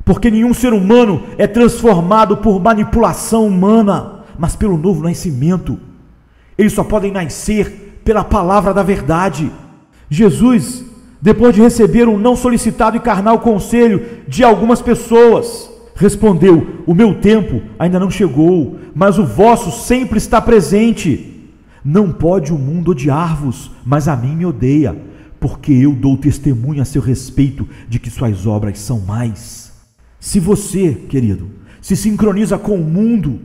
porque nenhum ser humano é transformado por manipulação humana, mas pelo novo nascimento. Eles só podem nascer pela palavra da verdade. Jesus depois de receber um não solicitado e carnal conselho de algumas pessoas, respondeu: o meu tempo ainda não chegou, mas o vosso sempre está presente. Não pode o mundo odiar-vos, mas a mim me odeia, porque eu dou testemunho a seu respeito de que suas obras são mais. Se você, querido, se sincroniza com o mundo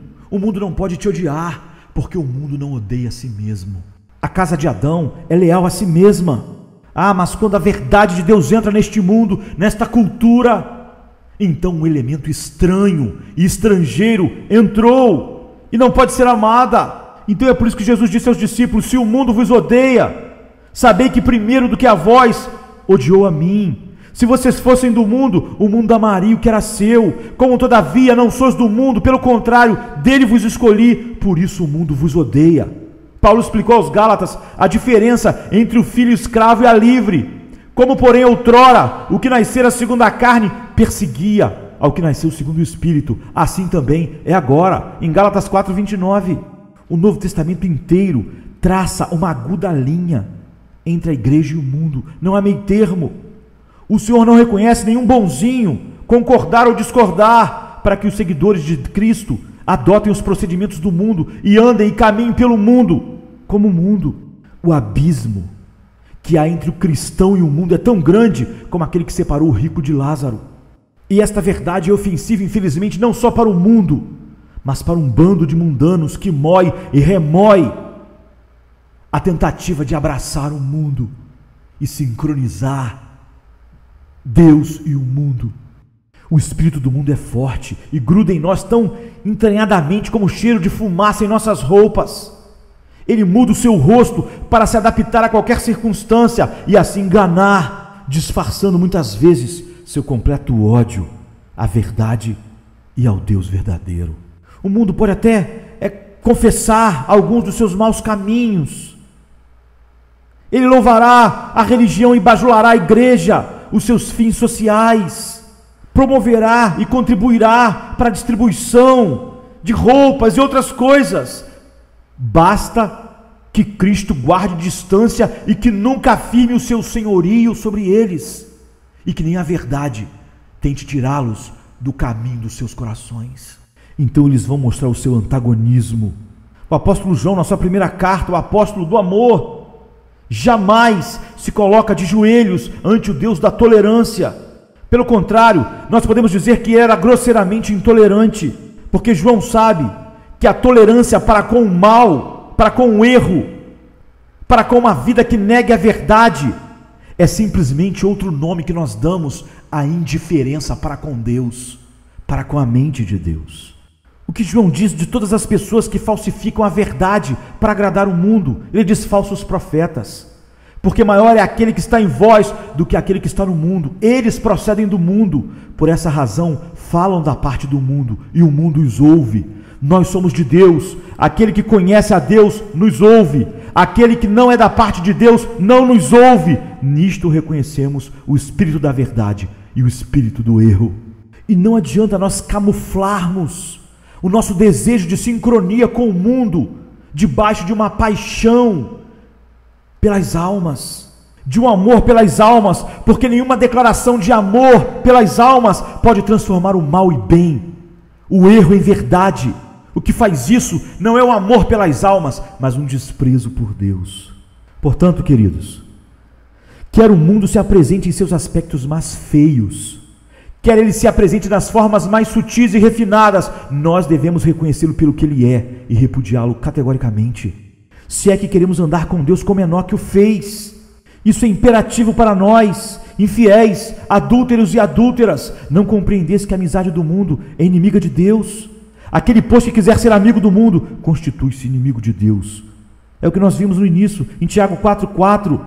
não pode te odiar, porque o mundo não odeia a si mesmo. A casa de Adão é leal a si mesma. Mas quando a verdade de Deus entra neste mundo, nesta cultura, então um elemento estranho e estrangeiro entrou e não pode ser amada. Então é por isso que Jesus disse aos discípulos: se o mundo vos odeia, sabei que primeiro do que a vós, odiou a mim. Se vocês fossem do mundo, o mundo amaria o que era seu. Como todavia não sois do mundo, pelo contrário, dele vos escolhi, por isso o mundo vos odeia. Paulo explicou aos Gálatas a diferença entre o filho escravo e a livre. Como porém outrora o que nascera segundo a carne perseguia ao que nasceu segundo o Espírito, assim também é agora. Em Gálatas 4:29, o Novo Testamento inteiro traça uma aguda linha entre a igreja e o mundo. Não há meio termo. O Senhor não reconhece nenhum bonzinho concordar ou discordar para que os seguidores de Cristo adotem os procedimentos do mundo e andem e caminhem pelo mundo como o mundo. O abismo que há entre o cristão e o mundo é tão grande como aquele que separou o rico de Lázaro. E esta verdade é ofensiva, infelizmente, não só para o mundo, mas para um bando de mundanos que mói e remói a tentativa de abraçar o mundo e sincronizar Deus e o mundo. O espírito do mundo é forte e gruda em nós tão entranhadamente como o cheiro de fumaça em nossas roupas. Ele muda o seu rosto para se adaptar a qualquer circunstância e assim enganar, disfarçando muitas vezes seu completo ódio à verdade e ao Deus verdadeiro. O mundo pode até confessar alguns dos seus maus caminhos. Ele louvará a religião e bajulará a igreja, os seus fins sociais, promoverá e contribuirá para a distribuição de roupas e outras coisas. Basta que Cristo guarde distância e que nunca afirme o seu senhorio sobre eles, e que nem a verdade tente tirá-los do caminho dos seus corações. Então eles vão mostrar o seu antagonismo. O apóstolo João, na sua primeira carta, o apóstolo do amor, jamais se coloca de joelhos ante o Deus da tolerância. Pelo contrário, nós podemos dizer que era grosseiramente intolerante, porque João sabe que a tolerância para com o mal, para com o erro, para com uma vida que negue a verdade, é simplesmente outro nome que nós damos à indiferença para com Deus, para com a mente de Deus. O que João diz de todas as pessoas que falsificam a verdade para agradar o mundo? Ele diz: falsos profetas, porque maior é aquele que está em vós do que aquele que está no mundo. Eles procedem do mundo, por essa razão falam da parte do mundo e o mundo os ouve. Nós somos de Deus, aquele que conhece a Deus nos ouve, aquele que não é da parte de Deus não nos ouve. Nisto reconhecemos o espírito da verdade e o espírito do erro. E não adianta nós camuflarmos o nosso desejo de sincronia com o mundo debaixo de uma paixão pelas almas, de um amor pelas almas, porque nenhuma declaração de amor pelas almas pode transformar o mal em bem, o erro em verdade. O que faz isso não é o amor pelas almas, mas um desprezo por Deus. Portanto, queridos, quer o mundo se apresente em seus aspectos mais feios, quer ele se apresente nas formas mais sutis e refinadas, nós devemos reconhecê-lo pelo que ele é e repudiá-lo categoricamente. Se é que queremos andar com Deus como Enoque o fez. Isso é imperativo para nós, infiéis, adúlteros e adúlteras. Não compreendeis que a amizade do mundo é inimiga de Deus? Aquele, pois, que quiser ser amigo do mundo, constitui-se inimigo de Deus. É o que nós vimos no início, em Tiago 4:4.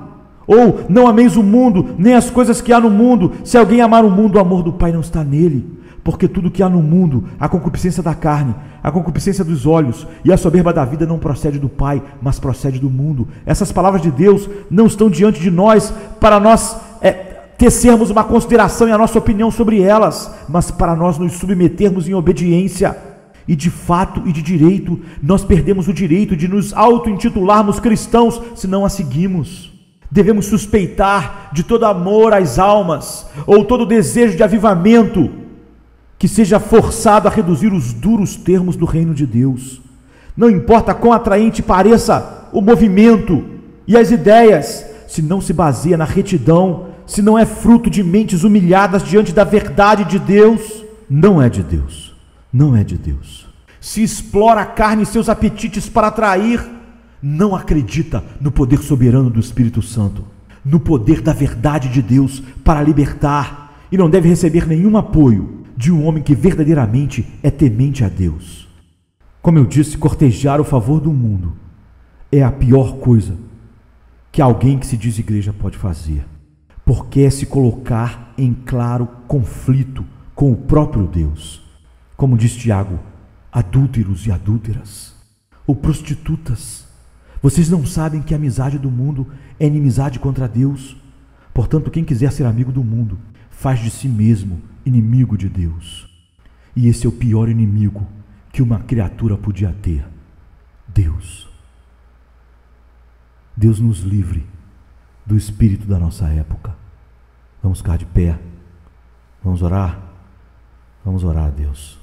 Ou, não ameis o mundo, nem as coisas que há no mundo. Se alguém amar o mundo, o amor do Pai não está nele. Porque tudo que há no mundo, a concupiscência da carne, a concupiscência dos olhos e a soberba da vida não procede do Pai, mas procede do mundo. Essas palavras de Deus não estão diante de nós para nós tecermos uma consideração e a nossa opinião sobre elas, mas para nós nos submetermos em obediência. E de fato e de direito, nós perdemos o direito de nos auto-intitularmos cristãos se não a seguimos. Devemos suspeitar de todo amor às almas, ou todo desejo de avivamento que seja forçado a reduzir os duros termos do reino de Deus. Não importa quão atraente pareça o movimento e as ideias, se não se baseia na retidão, se não é fruto de mentes humilhadas diante da verdade de Deus, não é de Deus, não é de Deus. Se explora a carne e seus apetites para atrair, não acredita no poder soberano do Espírito Santo, no poder da verdade de Deus para libertar, e não deve receber nenhum apoio de um homem que verdadeiramente é temente a Deus. Como eu disse, cortejar o favor do mundo é a pior coisa que alguém que se diz igreja pode fazer, porque é se colocar em claro conflito com o próprio Deus. Como diz Tiago, adúlteros e adúlteras, ou prostitutas, vocês não sabem que a amizade do mundo é inimizade contra Deus? Portanto, quem quiser ser amigo do mundo, faz de si mesmo inimigo de Deus. E esse é o pior inimigo que uma criatura podia ter: Deus. Deus nos livre do espírito da nossa época. Vamos ficar de pé. Vamos orar? Vamos orar a Deus.